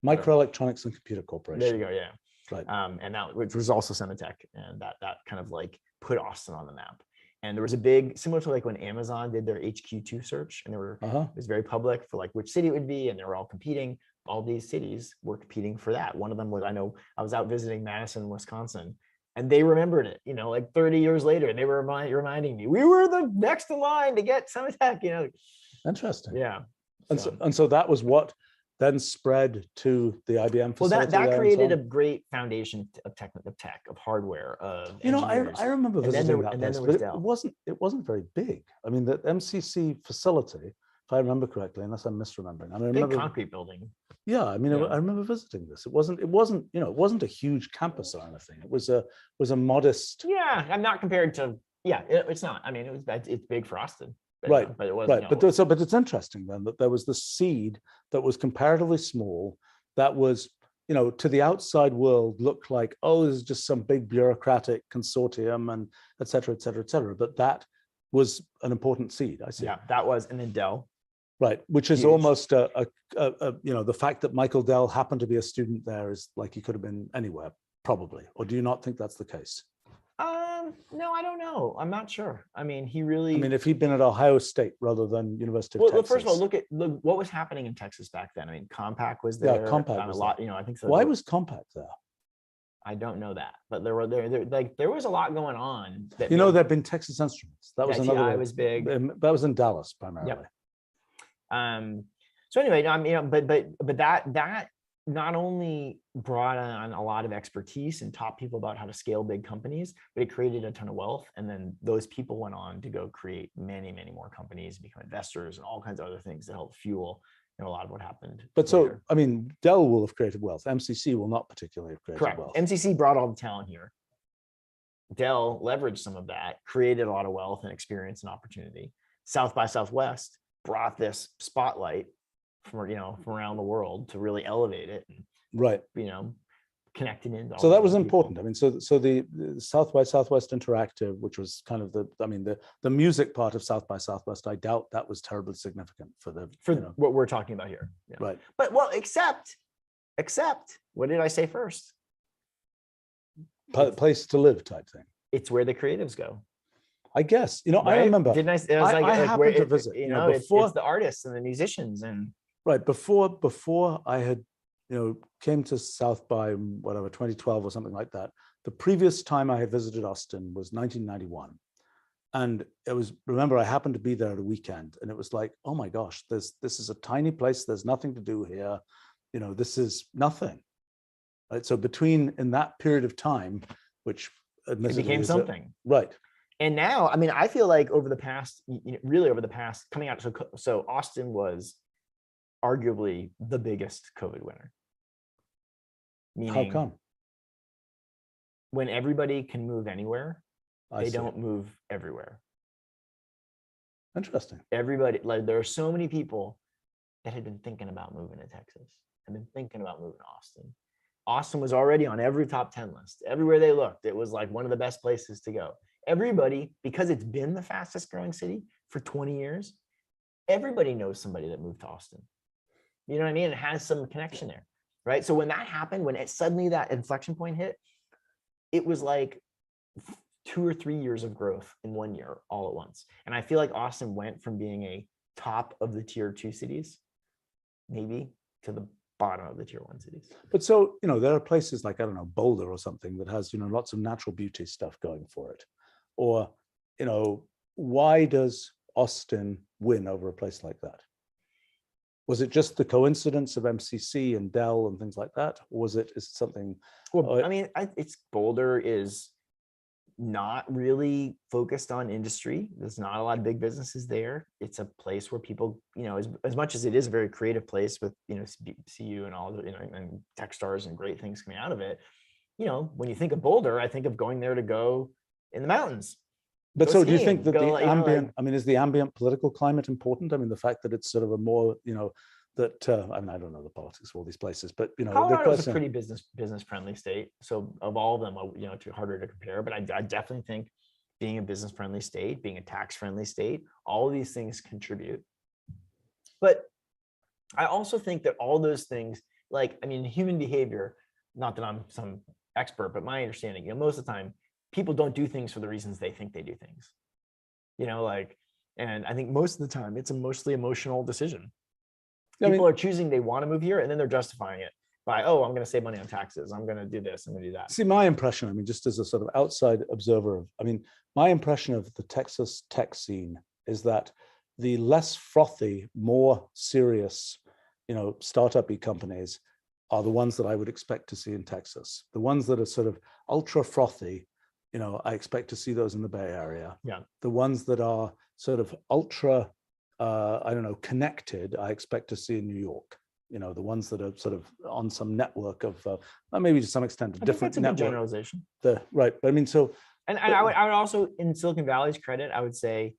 Microelectronics and Computer Corporation. There you go. Yeah. Right. And that, which was also Sematech, and that kind of like put Austin on the map. And there was a big, similar to like when Amazon did their HQ2 search, and it was very public for like which city it would be, and they were all competing. All these cities were competing for that. One of them was, I know I was out visiting Madison, Wisconsin, and they remembered it, like 30 years later, they were reminding me, we were the next in line to get Sematech, Interesting. Yeah. And so that was what then spread to the IBM facility. Well, that created a great foundation of tech, of hardware, of engineers. I remember visiting that place, but Dell. it wasn't very big. I mean, the MCC facility, if I remember correctly, unless I'm misremembering. I mean, big concrete building. Yeah, I mean, I remember visiting this. It wasn't a huge campus or anything. It was a modest. Yeah, I'm not compared to. Yeah, it's not. I mean, it's big for Austin. But, right, but it wasn't. Right, but it's interesting then that there was the seed that was comparatively small, that was, to the outside world looked like, oh, this is just some big bureaucratic consortium and et cetera, et cetera, et cetera. But that was an important seed. I see. Yeah, that was, and then Dell. Right, which is huge. Almost the fact that Michael Dell happened to be a student there is like he could have been anywhere, probably. Or do you not think that's the case? No, I don't know. I'm not sure. I mean, if he'd been at Ohio State rather than University of Texas. Well, first of all, look what was happening in Texas back then. I mean, Compaq was there. Yeah, Compaq was a lot. I think so. Why was Compaq there? I don't know that, but there was a lot going on. There've been Texas Instruments. That was another. TI was big. That was in Dallas primarily. Yep. So anyway, but that not only brought on a lot of expertise and taught people about how to scale big companies, but it created a ton of wealth. And then those people went on to go create many, many more companies, become investors, and all kinds of other things that help fuel a lot of what happened. But later. Dell will have created wealth. MCC will not particularly have created wealth. MCC brought all the talent here. Dell leveraged some of that, created a lot of wealth and experience and opportunity. South by Southwest brought this spotlight from around the world to really elevate it, and, right? Connecting in. So that was important. So the South by Southwest Interactive, which was kind of the music part of South by Southwest, I doubt that was terribly significant for what we're talking about here. Yeah. Right. But except, what did I say first? Place to live type thing. It's where the creatives go. I guess, right? I remember. Didn't I? It was I happened to visit. It's the artists and the musicians and. Right, before I had, came to South by whatever 2012 or something like that. The previous time I had visited Austin was 1991, and remember, I happened to be there at a weekend, and it was like, oh my gosh, this is a tiny place. There's nothing to do here, this is nothing. Right, so in that period of time, which it became something, right. And now, I feel like over the past, coming out, so Austin was arguably the biggest COVID winner. Meaning, how come? When everybody can move anywhere, they don't move everywhere. Interesting. Everybody, there are so many people that had been thinking about moving to Texas, had been thinking about moving to Austin. Austin was already on every top 10 list. Everywhere they looked, it was like one of the best places to go. Everybody, because it's been the fastest growing city for 20 years, everybody knows somebody that moved to Austin. You know what I mean? It has some connection there, right? So when that happened, suddenly that inflection point hit, it was like 2 or 3 years of growth in 1 year all at once. And I feel like Austin went from being a top of the tier 2 cities, maybe, to the bottom of the tier 1 cities. But so, there are places like, I don't know, Boulder or something that has, lots of natural beauty stuff going for it. Or, why does Austin win over a place like that? Was it just the coincidence of MCC and Dell and things like that? Or is it something? Well, it's Boulder is not really focused on industry. There's not a lot of big businesses there. It's a place where people, as much as it is a very creative place with, CU and all the, and Techstars and great things coming out of it, when you think of Boulder, I think of going there to go in the mountains. But so do you think that the ambient, is the ambient political climate important? The fact that it's sort of a more, that, I don't know the politics of all these places, but, Colorado is a pretty business friendly state. So of all of them, too harder to compare, but I definitely think being a business friendly state, being a tax friendly state, all of these things contribute. But I also think that all those things, human behavior, not that I'm some expert, but my understanding, most of the time people don't do things for the reasons they think they do things, like, and I think most of the time it's a mostly emotional decision. People are choosing they want to move here, and then they're justifying it by, oh, I'm going to save money on taxes, I'm going to do this, I'm going to do that. See, my impression, just as a sort of outside observer, my impression of the Texas tech scene is that the less frothy, more serious, startup-y companies are the ones that I would expect to see in Texas. The ones that are sort of ultra frothy, I expect to see those in the Bay Area. Yeah. The ones that are sort of ultra, connected, I expect to see in New York. The ones that are sort of on some network of, maybe to some extent, a different network. That's a good generalization. Right, but And I would also, in Silicon Valley's credit, I would say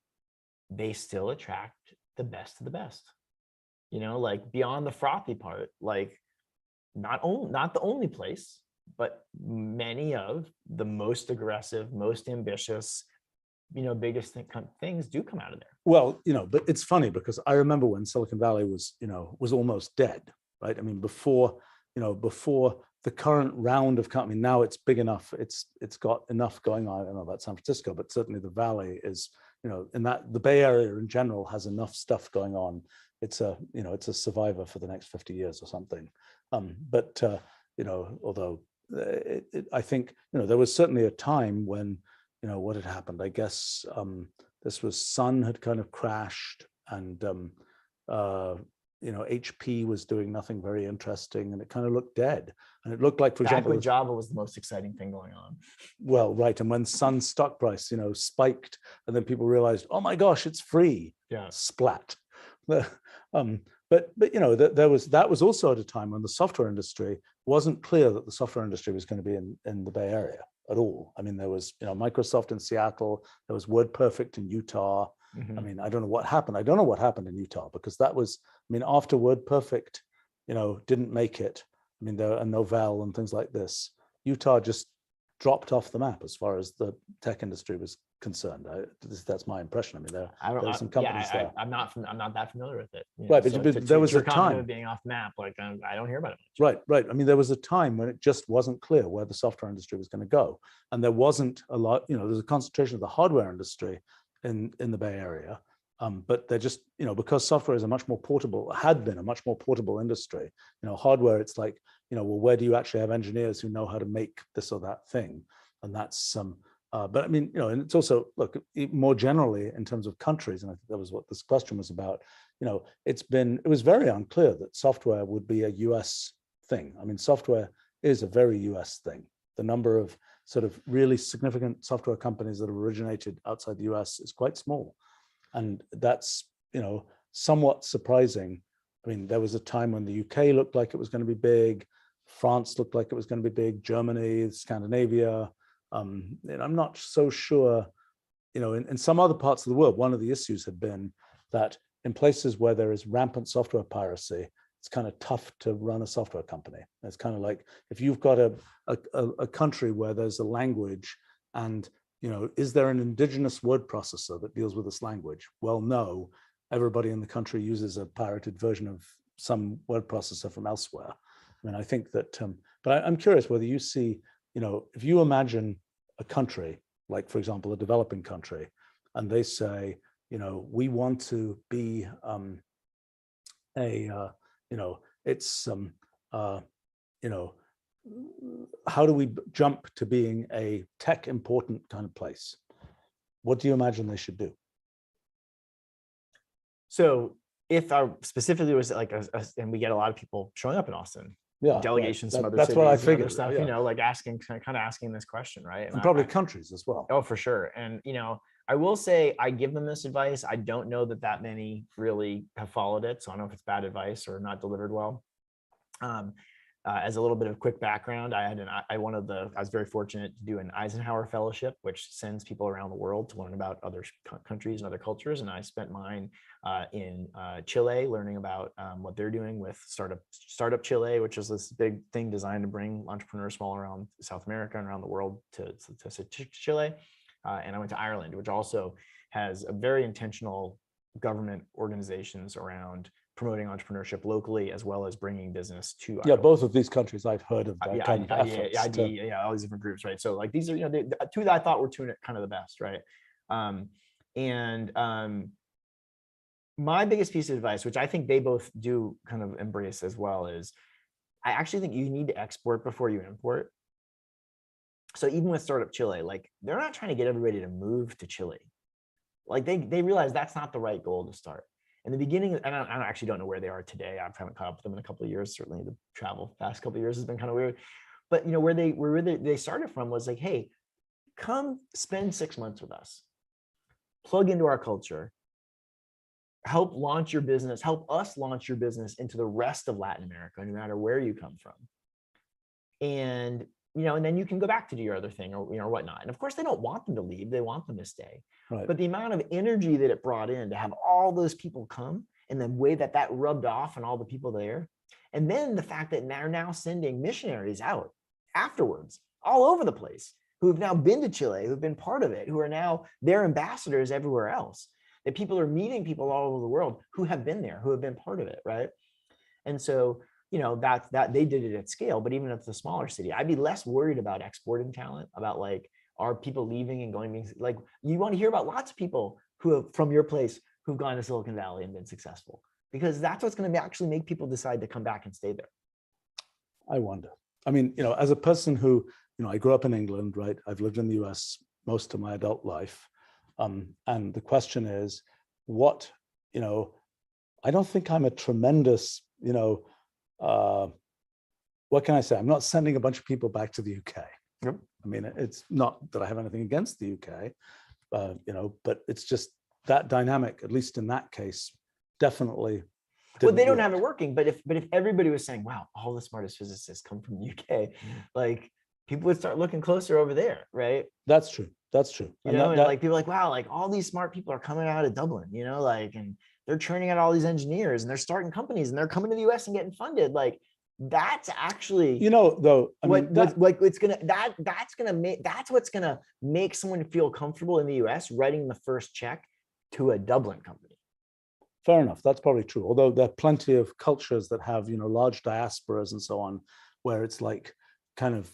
they still attract the best of the best. Like beyond the frothy part, like not the only place, but many of the most aggressive, most ambitious, biggest things do come out of there. Well, but it's funny because I remember when Silicon Valley was almost dead, right? Before the current round of company, now it's big enough, it's got enough going on. I don't know about San Francisco, but certainly the Valley is, in that the Bay Area in general has enough stuff going on. It's a survivor for the next 50 years or something. Although I think, there was certainly a time when, what had happened, I guess, this was Sun had kind of crashed, and HP was doing nothing very interesting, and it kind of looked dead. And it looked like, for example, when Java was the most exciting thing going on. Well, right, and when Sun's stock price, spiked, and then people realized, oh my gosh, it's free. Yeah. Splat. But that was also at a time when the software industry wasn't clear that the software industry was going to be in the Bay Area at all. There was Microsoft in Seattle, there was WordPerfect in Utah. Mm-hmm. I don't know what happened. I don't know what happened in Utah, because that was, after WordPerfect, didn't make it. There are Novell and things like this. Utah just dropped off the map as far as the tech industry was concerned. That's my impression. There are some companies there. I'm not that familiar with it. Right, but there was a time of being off map. Like I don't hear about it much. Right. There was a time when it just wasn't clear where the software industry was going to go, and there wasn't a lot. There's a concentration of the hardware industry in the Bay Area, but they're just because software is had been a much more portable industry. Hardware, it's like well, where do you actually have engineers who know how to make this or that thing, and that's but and it's also, look, more generally in terms of countries, and I think that was what this question was about. It was very unclear that software would be a US thing. Software is a very US thing. The number of sort of really significant software companies that have originated outside the US is quite small, and that's somewhat surprising. There was a time when the UK looked like it was going to be big, France looked like it was going to be big, Germany, Scandinavia. I'm not so sure, in some other parts of the world, one of the issues had been that in places where there is rampant software piracy, it's kind of tough to run a software company. It's kind of like if you've got a country where there's a language and, is there an indigenous word processor that deals with this language? Well, no, everybody in the country uses a pirated version of some word processor from elsewhere. I think that, but I'm curious whether you see, if you imagine a country, like, for example, a developing country, and they say, we want to be how do we jump to being a tech important kind of place? What do you imagine they should do? So if our specifically was like, and we get a lot of people showing up in Austin, delegations from other cities, what I figured. Stuff, like asking this question, right? And probably countries as well. Oh, for sure. And I will say I give them this advice. I don't know that many really have followed it, so I don't know if it's bad advice or not delivered well. As a little bit of quick background, I was very fortunate to do an Eisenhower Fellowship, which sends people around the world to learn about other countries and other cultures. And I spent mine in Chile, learning about what they're doing with Startup Chile, which is this big thing designed to bring entrepreneurs from all around South America and around the world to Chile. And I went to Ireland, which also has a very intentional government organizations around promoting entrepreneurship locally as well as bringing business to Yeah, Ireland. both of these countries I've heard of their Yeah, kind of efforts. yeah, all these different groups, right? So like these are, the two that I thought were two kind of the best, right? And my biggest piece of advice, which I think they both do kind of embrace as well, is I actually think you need to export before you import. So even with Startup Chile, like they're not trying to get everybody to move to Chile. Like they realize that's not the right goal to start. In the beginning, and I actually don't know where they are today. I haven't caught up with them in a couple of years. Certainly the travel past couple of years has been kind of weird. But where they started from was like, hey, come spend 6 months with us, plug into our culture, help launch your business, help us launch your business into the rest of Latin America, no matter where you come from. And and then you can go back to do your other thing or whatnot. And of course, they don't want them to leave; they want them to stay. Right. But the amount of energy that it brought in to have all those people come, and the way that rubbed off on all the people there, and then the fact that they're now sending missionaries out afterwards all over the place who have now been to Chile, who've been part of it, who are now their ambassadors everywhere else. That people are meeting people all over the world who have been there, who have been part of it, right? And so that they did it at scale, but even at the smaller city, I'd be less worried about exporting talent, about like, are people leaving and going, like, you want to hear about lots of people who have from your place who've gone to Silicon Valley and been successful, because that's what's going to actually make people decide to come back and stay there. I wonder. I mean, as a person who, I grew up in England, right? I've lived in the US most of my adult life. And the question is, what, I don't think I'm a tremendous, what can I say? I'm not sending a bunch of people back to the UK. Yep. I mean, it's not that I have anything against the UK, but it's just that dynamic, at least in that case, definitely. Well, they don't have it working, but if everybody was saying, wow, all the smartest physicists come from the UK, like people would start looking closer over there, right? That's true. That's true. And like people are like, wow, like all these smart people are coming out of Dublin, like, and they're churning out all these engineers and they're starting companies and they're coming to the US and getting funded. Like that's actually, though, I mean, that's what's gonna make someone feel comfortable in the US writing the first check to a Dublin company. Fair enough. That's probably true. Although there are plenty of cultures that have, large diasporas and so on, where it's like kind of,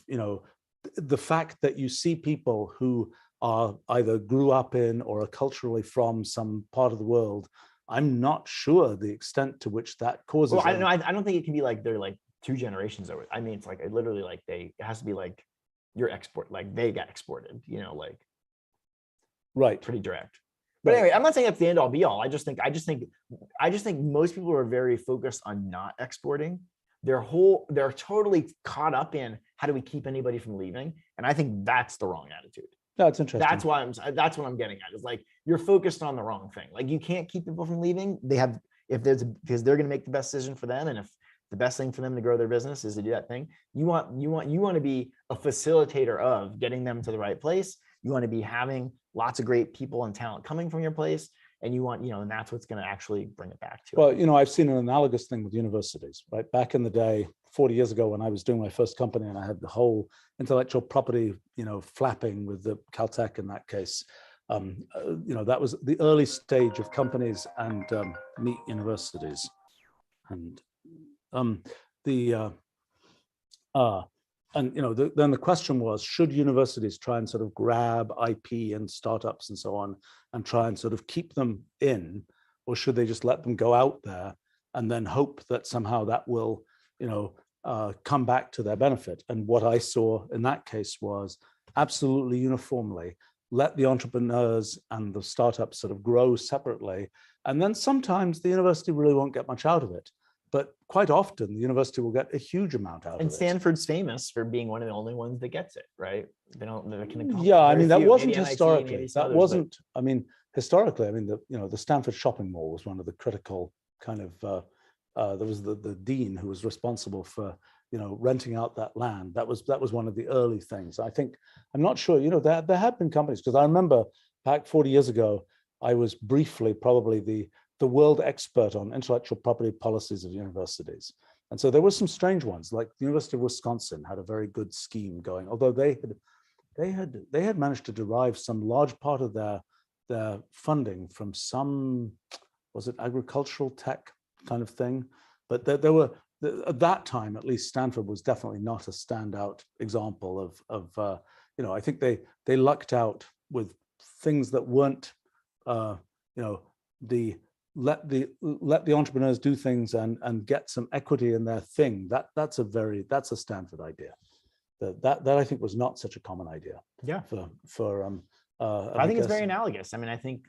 the fact that you see people who are either grew up in or are culturally from some part of the world, I'm not sure the extent to which that causes. Well, I don't think it can be like they're like 2 generations over. I mean, it's like literally like it has to be like you're like they got exported, like right, pretty direct. But anyway, I'm not saying that's the end all be all. I just think most people are very focused on not exporting. They're totally caught up in how do we keep anybody from leaving, and I think that's the wrong attitude. That's interesting. That's what I'm getting at. Is like you're focused on the wrong thing. Like you can't keep people from leaving. Because they're going to make the best decision for them, and if the best thing for them to grow their business is to do that thing, you want to be a facilitator of getting them to the right place. You want to be having lots of great people and talent coming from your place, and you want, and that's what's going to actually bring it back to it. Well, I've seen an analogous thing with universities, right? Back in the day, 40 years ago, when I was doing my first company and I had the whole intellectual property, flapping with the Caltech in that case, that was the early stage of companies and meet universities. And then the question was, should universities try and sort of grab IP and startups and so on and try and sort of keep them in, or should they just let them go out there and then hope that somehow that will, come back to their benefit? And what I saw in that case was absolutely uniformly, let the entrepreneurs and the startups sort of grow separately. And then sometimes the university really won't get much out of it. But quite often, the university will get a huge amount out of it. And Stanford's famous for being one of the only ones that gets it, right? Yeah, I mean, that wasn't historically. That wasn't, I mean, historically, I mean, the Stanford shopping mall was one of the critical kind of, there was the dean who was responsible for, renting out that land. That was one of the early things. I think, I'm not sure, there have been companies, because I remember back 40 years ago, I was briefly probably the world expert on intellectual property policies of universities. And so there were some strange ones, like the University of Wisconsin had a very good scheme going, although they had managed to derive some large part of their funding from some, was it agricultural tech kind of thing. But there were, at that time, at least, Stanford was definitely not a standout example of you know, I think they lucked out with things that weren't, you know, let the entrepreneurs do things and get some equity in their thing. That's a Stanford idea. That I think was not such a common idea. Yeah. I think it's very analogous. I mean, I think,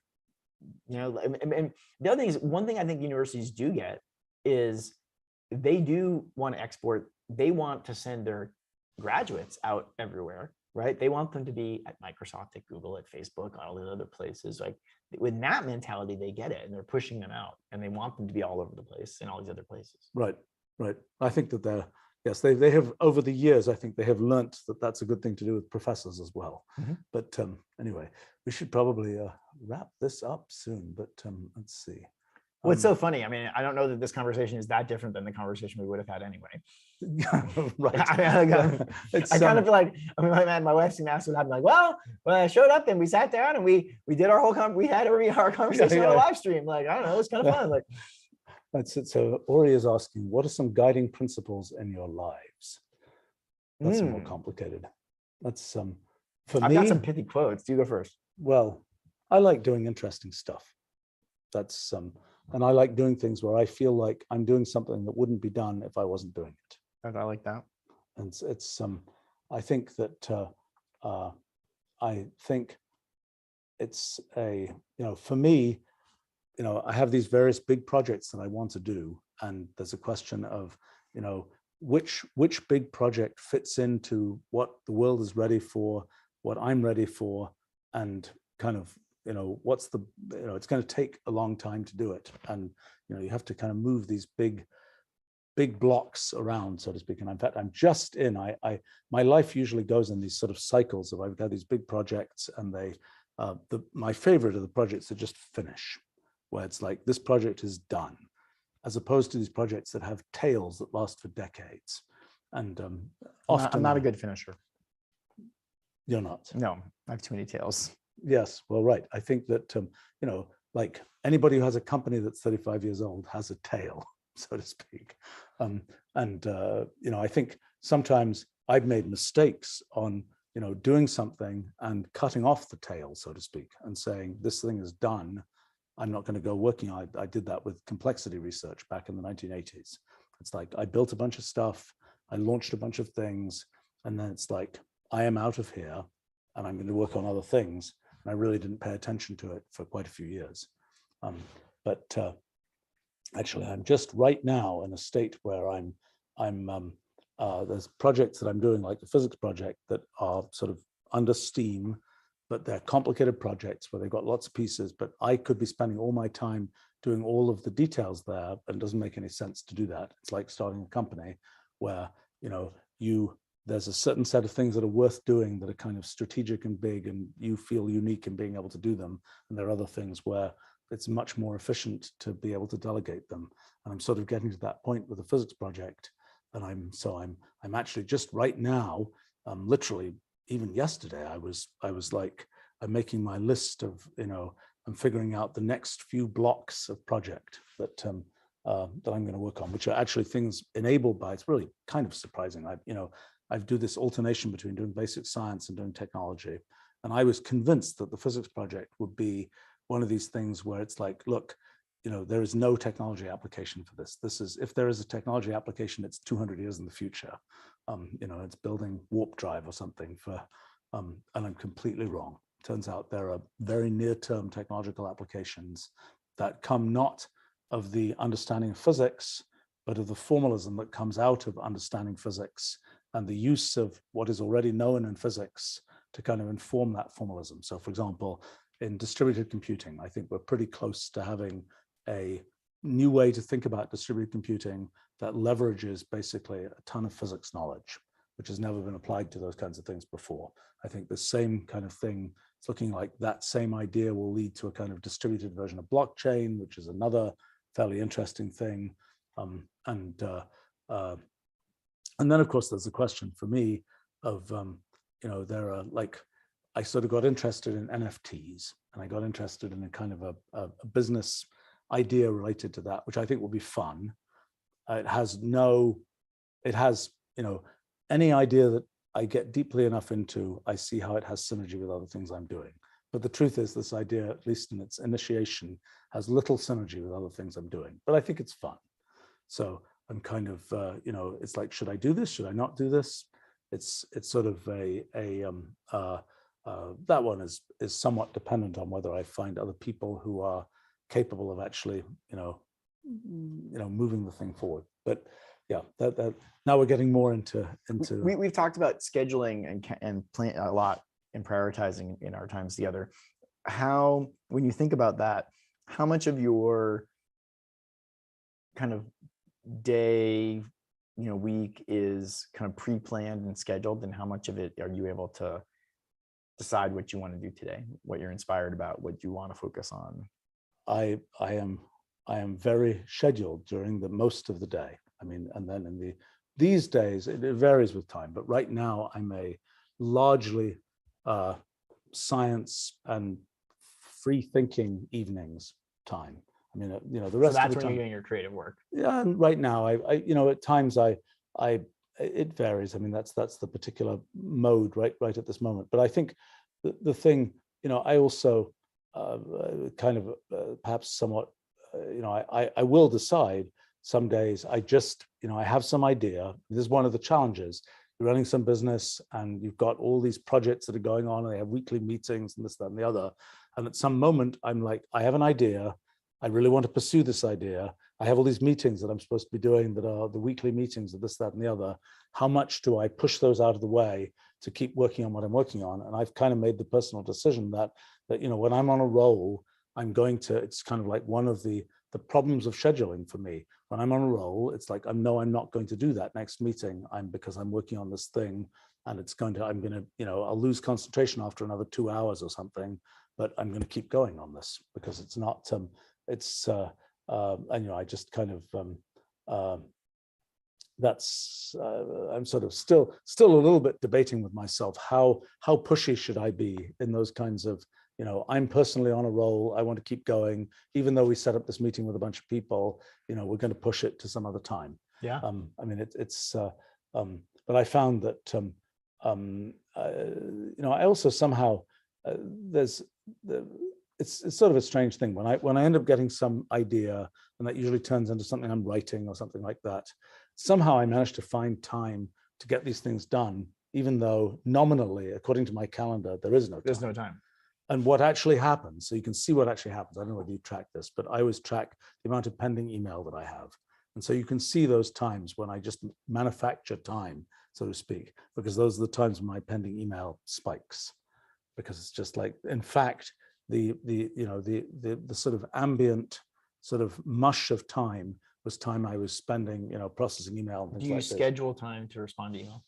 you know, and the other thing is, one thing I think universities do get is they do want to export. They want to send their graduates out everywhere, right? They want them to be at Microsoft, at Google, at Facebook, all the other places. Like, with that mentality, they get it, and they're pushing them out, and they want them to be all over the place in all these other places. Right. I think that yes, they have, over the years, I think they have learnt that that's a good thing to do with professors as well. But anyway, we should probably wrap this up soon, but let's see. Well, it's so funny. I mean, I don't know that this conversation is that different than the conversation we would have had anyway. Right. I kind of feel like, I mean, my wife's gonna ask what happened. Like, well, when I showed up and we sat down and we did our whole we had our conversation on a live stream. Like, I don't know, it was kind of fun. Like, that's it. So Ori is asking, what are some guiding principles in your lives? That's more complicated. That's for me. I've got some pithy quotes. You go first. Well, I like doing interesting stuff. That's and I like doing things where I feel like I'm doing something that wouldn't be done if I wasn't doing it. I like that. And it's I think that I think it's a, you know, for me, you know, I have these various big projects that I want to do, and there's a question of, you know, which big project fits into what the world is ready for, what I'm ready for, and kind of, you know, what's the, you know, it's going to take a long time to do it, and you know, you have to kind of move these big blocks around, so to speak. And in fact, I'm just in, my life usually goes in these sort of cycles of, I've got these big projects, and my favorite of the projects that just finish, where it's like, this project is done, as opposed to these projects that have tails that last for decades. And often I'm not a good finisher. You're not? No, I have too many tails. Yes, well, right. I think that, you know, like anybody who has a company that's 35 years old has a tail, so to speak. You know, I think sometimes I've made mistakes on, you know, doing something and cutting off the tail, so to speak, and saying, this thing is done. I'm not going to go working. I did that with complexity research back in the 1980s. It's like, I built a bunch of stuff, I launched a bunch of things, and then it's like, I am out of here and I'm going to work on other things. And I really didn't pay attention to it for quite a few years. Actually, I'm just right now in a state where there's projects that I'm doing, like the physics project, that are sort of under steam, but they're complicated projects where they've got lots of pieces, but I could be spending all my time doing all of the details there, and it doesn't make any sense to do that. It's like starting a company where, you know, there's a certain set of things that are worth doing that are kind of strategic and big, and you feel unique in being able to do them. And there are other things where it's much more efficient to be able to delegate them. And I'm sort of getting to that point with the physics project. And I'm actually just right now, literally even yesterday, I was like, I'm making my list of, you know, I'm figuring out the next few blocks of project that I'm going to work on, which are actually things enabled by, it's really kind of surprising. I do this alternation between doing basic science and doing technology. And I was convinced that the physics project would be one of these things where it's like, look, you know, there is no technology application for this. This is, if there is a technology application, it's 200 years in the future. You know, it's building warp drive or something for, and I'm completely wrong. Turns out there are very near-term technological applications that come not of the understanding of physics, but of the formalism that comes out of understanding physics and the use of what is already known in physics to kind of inform that formalism. So for example, in distributed computing, I think we're pretty close to having a new way to think about distributed computing that leverages basically a ton of physics knowledge, which has never been applied to those kinds of things before. I think the same kind of thing, it's looking like that same idea will lead to a kind of distributed version of blockchain, which is another fairly interesting thing. And then of course, there's a question for me of, you know, there are like, I sort of got interested in NFTs, and I got interested in a kind of a business idea related to that, which I think will be fun. It has, any idea that I get deeply enough into, I see how it has synergy with other things I'm doing. But the truth is, this idea, at least in its initiation, has little synergy with other things I'm doing. But I think it's fun. So I'm kind of, it's like, should I do this? Should I not do this? It's sort of that one is somewhat dependent on whether I find other people who are capable of actually, moving the thing forward. But yeah, that now we're getting more into. We've talked about scheduling and plan a lot and prioritizing in our times together. How, when you think about that, how much of your kind of day, week is kind of pre-planned and scheduled, and how much of it are you able to decide what you want to do today, what you're inspired about, what you want to focus on? I am very scheduled during the most of the day. I mean, and then these days it varies with time, but right now I'm a largely science and free thinking evenings time. I mean, the rest so of the time. That's when you're doing your creative work. Yeah, and right now I at times it varies. I mean, that's the particular mode right at this moment. But I think the thing, I also perhaps somewhat, I will decide some days. I just, I have some idea. This is one of the challenges. You're running some business and you've got all these projects that are going on and they have weekly meetings and this, that, and the other. And at some moment, I'm like, I have an idea. I really want to pursue this idea. I have all these meetings that I'm supposed to be doing that are the weekly meetings of this, that, and the other. How much do I push those out of the way to keep working on what I'm working on? And I've kind of made the personal decision that when I'm on a roll, I'm going to, it's kind of like one of the problems of scheduling for me. When I'm on a roll, it's like, I'm not going to do that next meeting. because I'm working on this thing and I'm going to, I'll lose concentration after another 2 hours or something, but I'm going to keep going on this because it's not, I just kind of, that's, I'm sort of still a little bit debating with myself, how pushy should I be in those kinds of, I'm personally on a roll. I want to keep going, even though we set up this meeting with a bunch of people, we're going to push it to some other time. Yeah. I mean, but I found that, I also somehow, it's sort of a strange thing when I end up getting some idea, and that usually turns into something I'm writing or something like that. Somehow I manage to find time to get these things done, even though nominally, according to my calendar, there's no time. And what actually happens, so you can see what actually happens. I don't know whether you track this, but I always track the amount of pending email that I have. And so you can see those times when I just manufacture time, so to speak, because those are the times when my pending email spikes, because it's just like, in fact, the sort of ambient sort of mush of time was time I was spending, processing email and things Do you like this. schedule time to respond to email?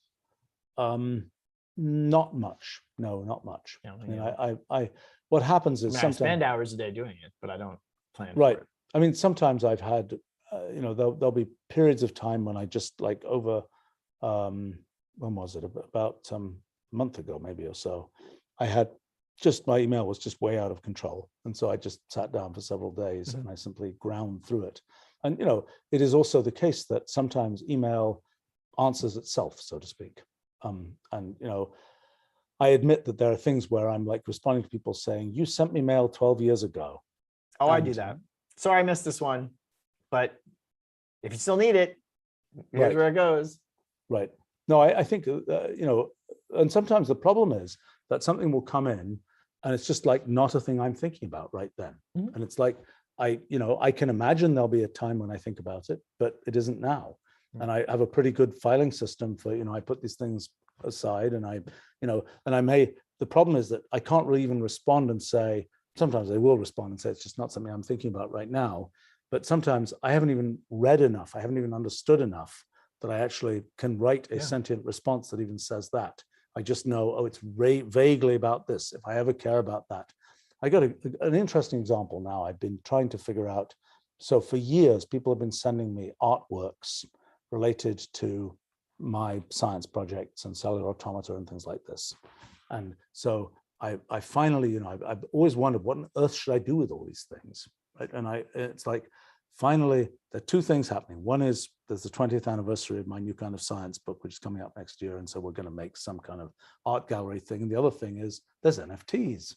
Not much. No, not much. Yeah, I mean, what happens is I spend hours a day doing it, but I don't plan right. for it. I mean, sometimes I've had, there'll be periods of time when I just like over, when was it? About a month ago, maybe or so, I had my email was just way out of control. And so I just sat down for several days and I simply ground through it. And, it is also the case that sometimes email answers itself, so to speak. And I admit that there are things where I'm like responding to people saying, you sent me mail 12 years ago. Oh, I do that. Sorry, I missed this one, but if you still need it, here's where it goes. Right. No, I think, and sometimes the problem is that something will come in and it's just like not a thing I'm thinking about right then. And it's like, I can imagine there'll be a time when I think about it, but it isn't now. And I have a pretty good filing system for, I put these things aside and the problem is that I can't really even respond and say, sometimes I will respond and say, it's just not something I'm thinking about right now. But sometimes I haven't even read enough. I haven't even understood enough that I actually can write a sentient response that even says that. I just know, oh, it's vaguely about this, if I ever care about that. I got an interesting example now. I've been trying to figure out, so for years, people have been sending me artworks related to my science projects and cellular automata and things like this. And so I finally, I've always wondered, what on earth should I do with all these things? it's like, finally, there are two things happening. One is there's the 20th anniversary of my New Kind of Science book, which is coming up next year. And so we're going to make some kind of art gallery thing. And the other thing is there's NFTs.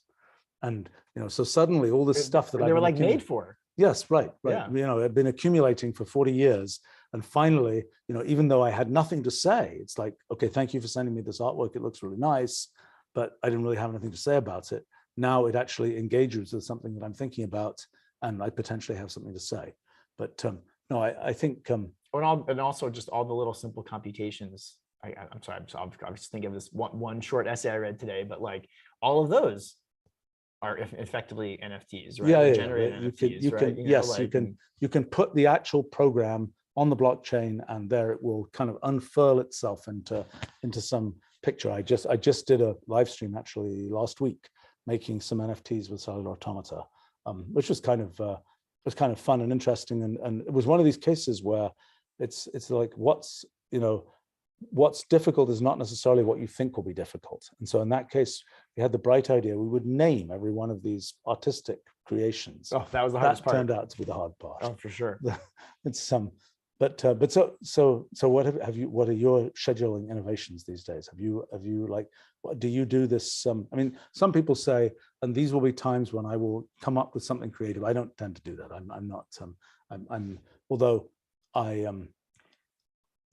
And, so suddenly all this stuff that they were like made for. Yes, right. Yeah. I've been accumulating for 40 years. And finally, even though I had nothing to say, it's like, okay, thank you for sending me this artwork. It looks really nice, but I didn't really have anything to say about it. Now it actually engages with something that I'm thinking about, and I potentially have something to say. But no, I think. And also just all the little simple computations. I'm sorry, I was thinking of this one short essay I read today, but like all of those are effectively NFTs, right? Yeah, generated NFTs, you can, right? yes, you can put the actual program on the blockchain, and there it will kind of unfurl itself into some picture. I just did a live stream actually last week, making some NFTs with Cellular Automata, which was kind of fun and interesting, and it was one of these cases where it's like what's difficult is not necessarily what you think will be difficult. And so in that case, we had the bright idea we would name every one of these artistic creations. Oh, that was the hardest part. Turned out to be the hard part. Oh, for sure. It's but so what are your scheduling innovations these days? Have you like, do you do this? I mean, some people say, and these will be times when I will come up with something creative. I don't tend to do that. I'm not. Although I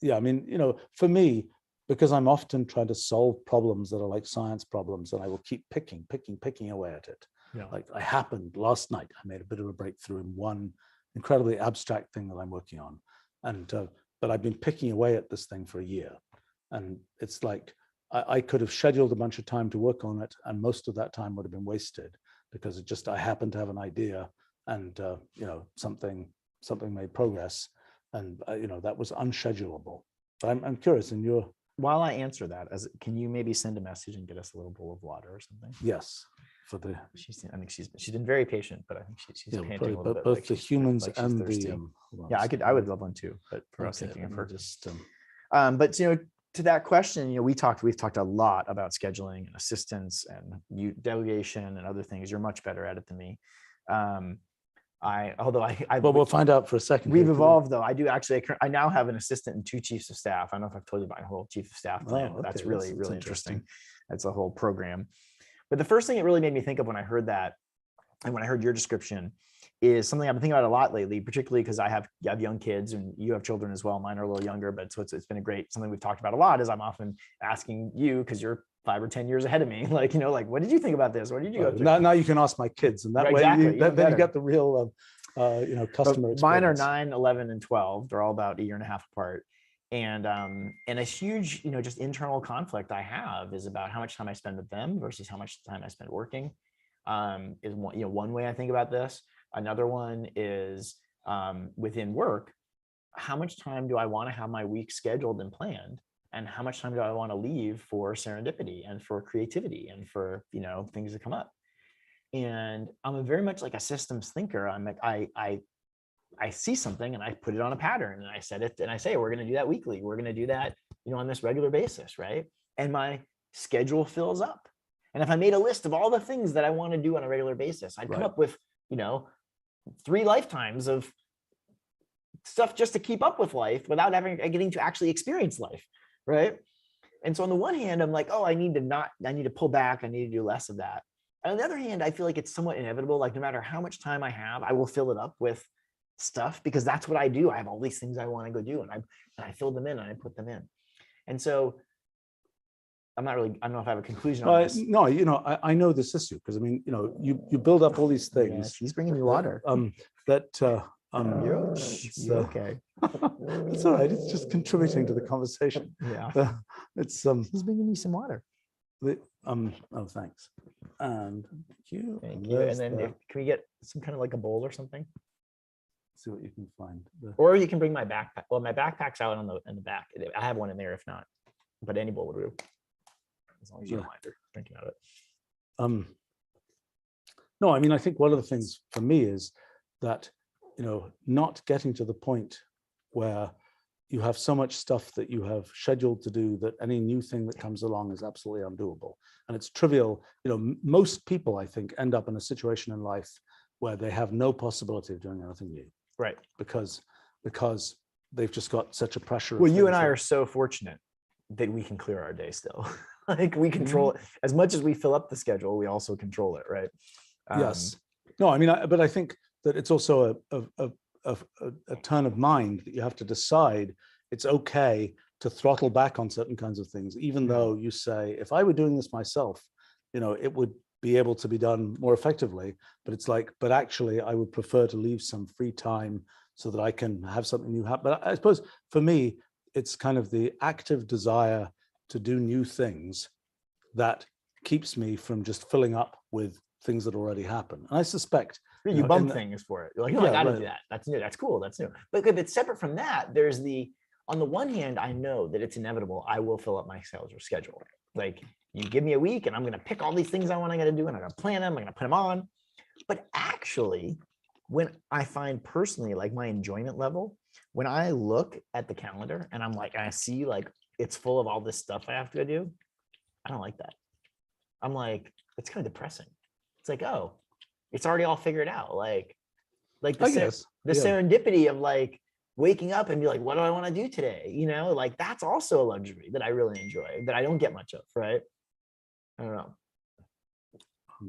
yeah, I mean, for me, because I'm often trying to solve problems that are like science problems, and I will keep picking away at it. Yeah. Like last night, I made a bit of a breakthrough in one incredibly abstract thing that I'm working on. And, but I've been picking away at this thing for a year. And it's like, I could have scheduled a bunch of time to work on it, and most of that time would have been wasted because I happened to have an idea, and, something made progress. And that was unschedulable. But I'm curious, in your. While I answer that, can you maybe send a message and get us a little bowl of water or something? Yes, I think she's been very patient, but I think she's panting a little bit. Both like the humans and thirsty. the. I would love one too, but for us Okay, thinking of her. just. But to that question, we've talked a lot about scheduling and assistance and delegation and other things. You're much better at it than me. Well, we'll find out for a second. We've evolved though. I now have an assistant and 2 chiefs of staff. I don't know if I've told you about my whole chief of staff plan, but that's really interesting. That's a whole program. But the first thing it really made me think of when I heard that, and when I heard your description, is something I've been thinking about a lot lately, particularly because I have young kids and you have children as well. Mine are a little younger, but so it's been something we've talked about a lot. Is I'm often asking you, because you're 5 or 10 years ahead of me, like, what did you think about this? What did you go through? Now you can ask my kids, and that way then you get the real customer experience. Mine are 9, 11, and 12. They're all about a year and a half apart. And a huge, just internal conflict I have is about how much time I spend with them versus how much time I spend working. Is one way I think about this. Another one is within work, how much time do I want to have my week scheduled and planned? And how much time do I want to leave for serendipity and for creativity and for, things that come up? And I'm a very much like a systems thinker. I'm like, I see something and I put it on a pattern, and I set it and I say, we're going to do that weekly. We're going to do that, on this regular basis. Right. And my schedule fills up. And if I made a list of all the things that I want to do on a regular basis, I'd come up with, 3 lifetimes of stuff just to keep up with life without getting to actually experience life. Right. And so on the one hand, I'm like, oh, I need to pull back. I need to do less of that. And on the other hand, I feel like it's somewhat inevitable. Like no matter how much time I have, I will fill it up with stuff because that's what I do. I have all these things I want to go do, and I fill them in and I put them in. And so I don't know if I have a conclusion on this. No, I know this issue because you build up all these things. Yes, he's bringing me water. You're okay. It's all right. It's just contributing to the conversation. Yeah. It's he's bringing me some water. Oh, thanks. And thank you. Thank you. And then can we get some kind of like a bowl or something? See what you can find. Or you can bring my backpack. Well, my backpack's out in the back. I have one in there if not, but any bowl would do. As long as you don't mind drinking out of it. No, I think one of the things for me is that, not getting to the point where you have so much stuff that you have scheduled to do that any new thing that comes along is absolutely undoable. And it's trivial. Most people, I think, end up in a situation in life where they have no possibility of doing anything new, Right. because they've just got such a pressure. Well, you and I are so fortunate that we can clear our day still. Like we control it. As much as we fill up the schedule, we also control it, right? Yes. No, I mean, but I think that it's also a turn of mind that you have to decide it's okay to throttle back on certain kinds of things, even though you say, if I were doing this myself, it would be able to be done more effectively. But it's like, but actually, I would prefer to leave some free time so that I can have something new happen. But I suppose for me, it's kind of the active desire to do new things that keeps me from just filling up with things that already happen. And I suspect you bump things for it. You're like, no, I gotta do that. That's new. That's cool. That's new. But if it's separate from that, there's on the one hand, I know that it's inevitable. I will fill up my sales schedule. Like you give me a week and I'm going to pick all these things I want to do and I'm going to plan them. I'm going to put them on. But actually, when I find personally, like my enjoyment level, when I look at the calendar and I'm like, I see like it's full of all this stuff I have to do, I don't like that. I'm like, it's kind of depressing. It's like, oh, it's already all figured out. Like the serendipity of like waking up and be like, what do I want to do today? Like that's also a luxury that I really enjoy that I don't get much of, right? I don't know.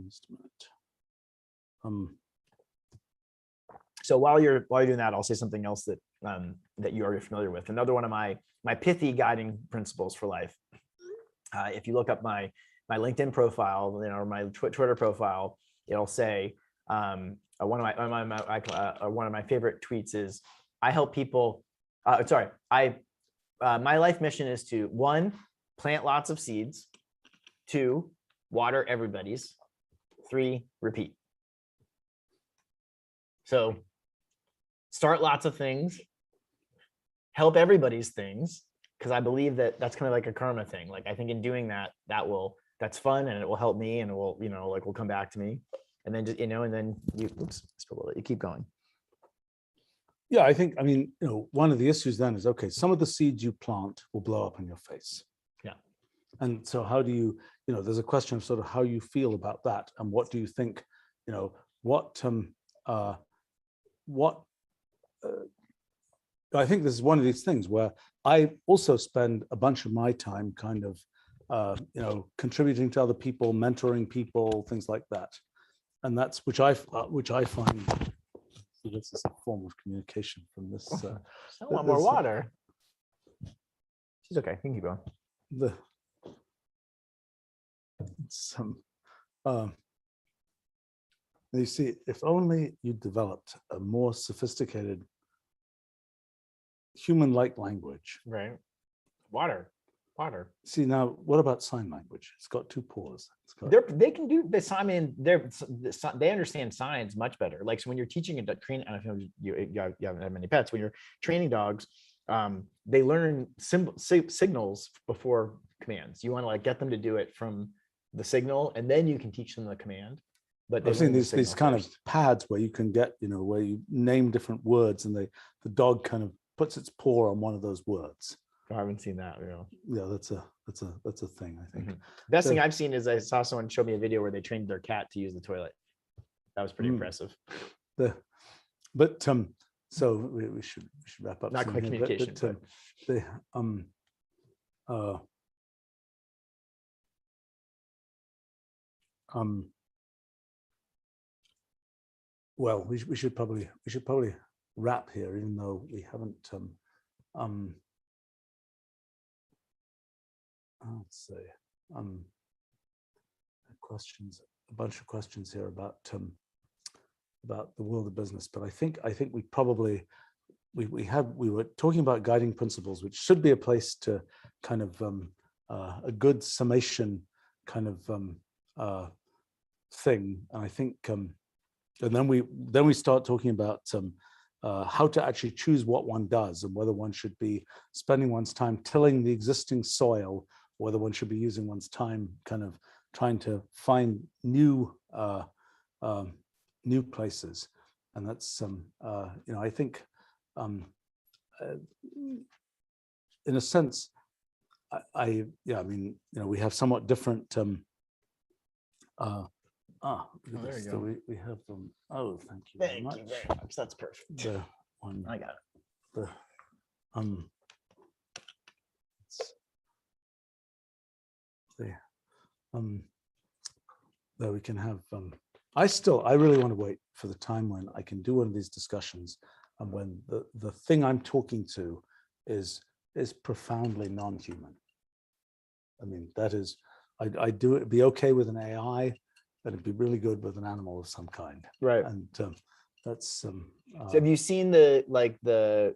Just a minute. So while you're doing that, I'll say something else that that you are familiar with. Another one of my pithy guiding principles for life. If you look up my LinkedIn profile, or my Twitter profile, it'll say one of my favorite tweets is, I help people. My life mission is to 1, plant lots of seeds. 2, water everybody's. 3, repeat. So start lots of things, help everybody's things, because I believe that that's kind of like a karma thing. Like I think in doing that, that's fun and it will help me and it will, will come back to me. And then just, and then you keep going. Yeah, I think, one of the issues then is, okay, some of the seeds you plant will blow up in your face. Yeah. And so how do you, there's a question of sort of how you feel about that and what do you think, I think this is one of these things where I also spend a bunch of my time kind of, contributing to other people, mentoring people, things like that. And that's which I find, this is a form of communication from this. I want more water. She's okay. You can keep going. You see, if only you developed a more sophisticated human-like language. Right. Water. See, now what about sign language? It's got 2 paws. They can do this. I mean, they understand signs much better. Like, so when you're teaching I don't know if you haven't had many pets. When you're training dogs, they learn signals before commands. You want to like get them to do it from the signal, and then you can teach them the command. But I've seen these kind of pads where you can get, where you name different words, and the dog kind of puts its paw on one of those words. I haven't seen that. Yeah, that's a thing, I think. Best thing I've seen is I saw someone show me a video where they trained their cat to use the toilet. That was pretty impressive. So we should wrap up. Not quite communication. Well, we should probably wrap here, even though we haven't. Let's see. Questions. A bunch of questions here about the world of business, but I think we probably we were talking about guiding principles, which should be a place to kind of a good summation kind of thing, and I think. And then we start talking about how to actually choose what one does and whether one should be spending one's time tilling the existing soil, or whether one should be using one's time kind of trying to find new places. And that's I think in a sense we have somewhat different Look at there this. you So go. we have them. Oh, thank you very Thank much. you very much. That's perfect. The one, I got it. the it's there. There we can have. I really want to wait for the time when I can do one of these discussions, and when the thing I'm talking to is profoundly non-human. I mean, that is, I do it, be okay with an AI, but it'd be really good with an animal of some kind. Right. And that's So have you seen the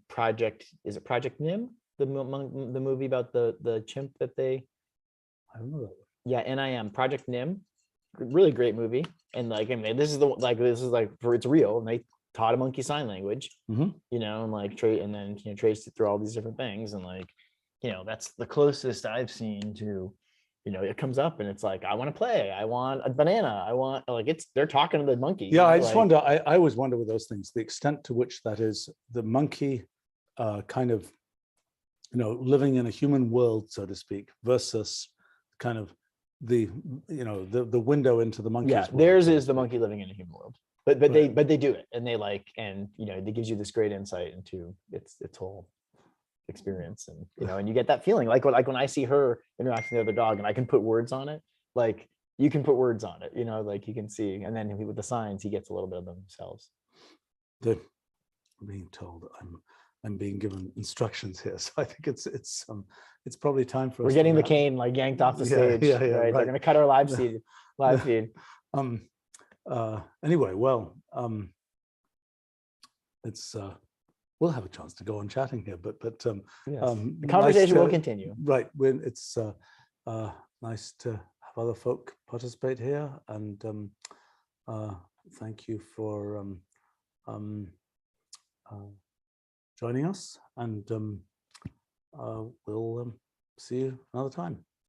Project, is it Project Nim? The movie about the chimp that they, I don't know that one. yeah, NIM, Project Nim, really great movie. And like, I mean, this is for it's real. And they taught a monkey sign language, Mhm. you know, and like and then traced it through all these different things. And like, that's the closest I've seen to, it comes up and it's like, I want to play, I want a banana, I want, like, they're talking to the monkey. Yeah, I just wonder, I always wonder with those things, the extent to which that is the monkey kind of, living in a human world, so to speak, versus kind of the window into the monkey's world. Theirs is the monkey living in a human world, but right. they do it, and they it gives you this great insight into its whole experience, and and you get that feeling like when I see her interacting with the other dog and I can put words on it, like you can put words on it, like you can see, and then with the signs he gets a little bit of themselves. They're being told I'm being given instructions here, so I think it's probably time for us. We're getting the cane like yanked off the stage. Yeah, right? They're going to cut our live feed. Anyway, well, it's we'll have a chance to go on chatting here, but yes. The conversation will continue. Right, when it's nice to have other folk participate here, and thank you for joining us, and we'll see you another time.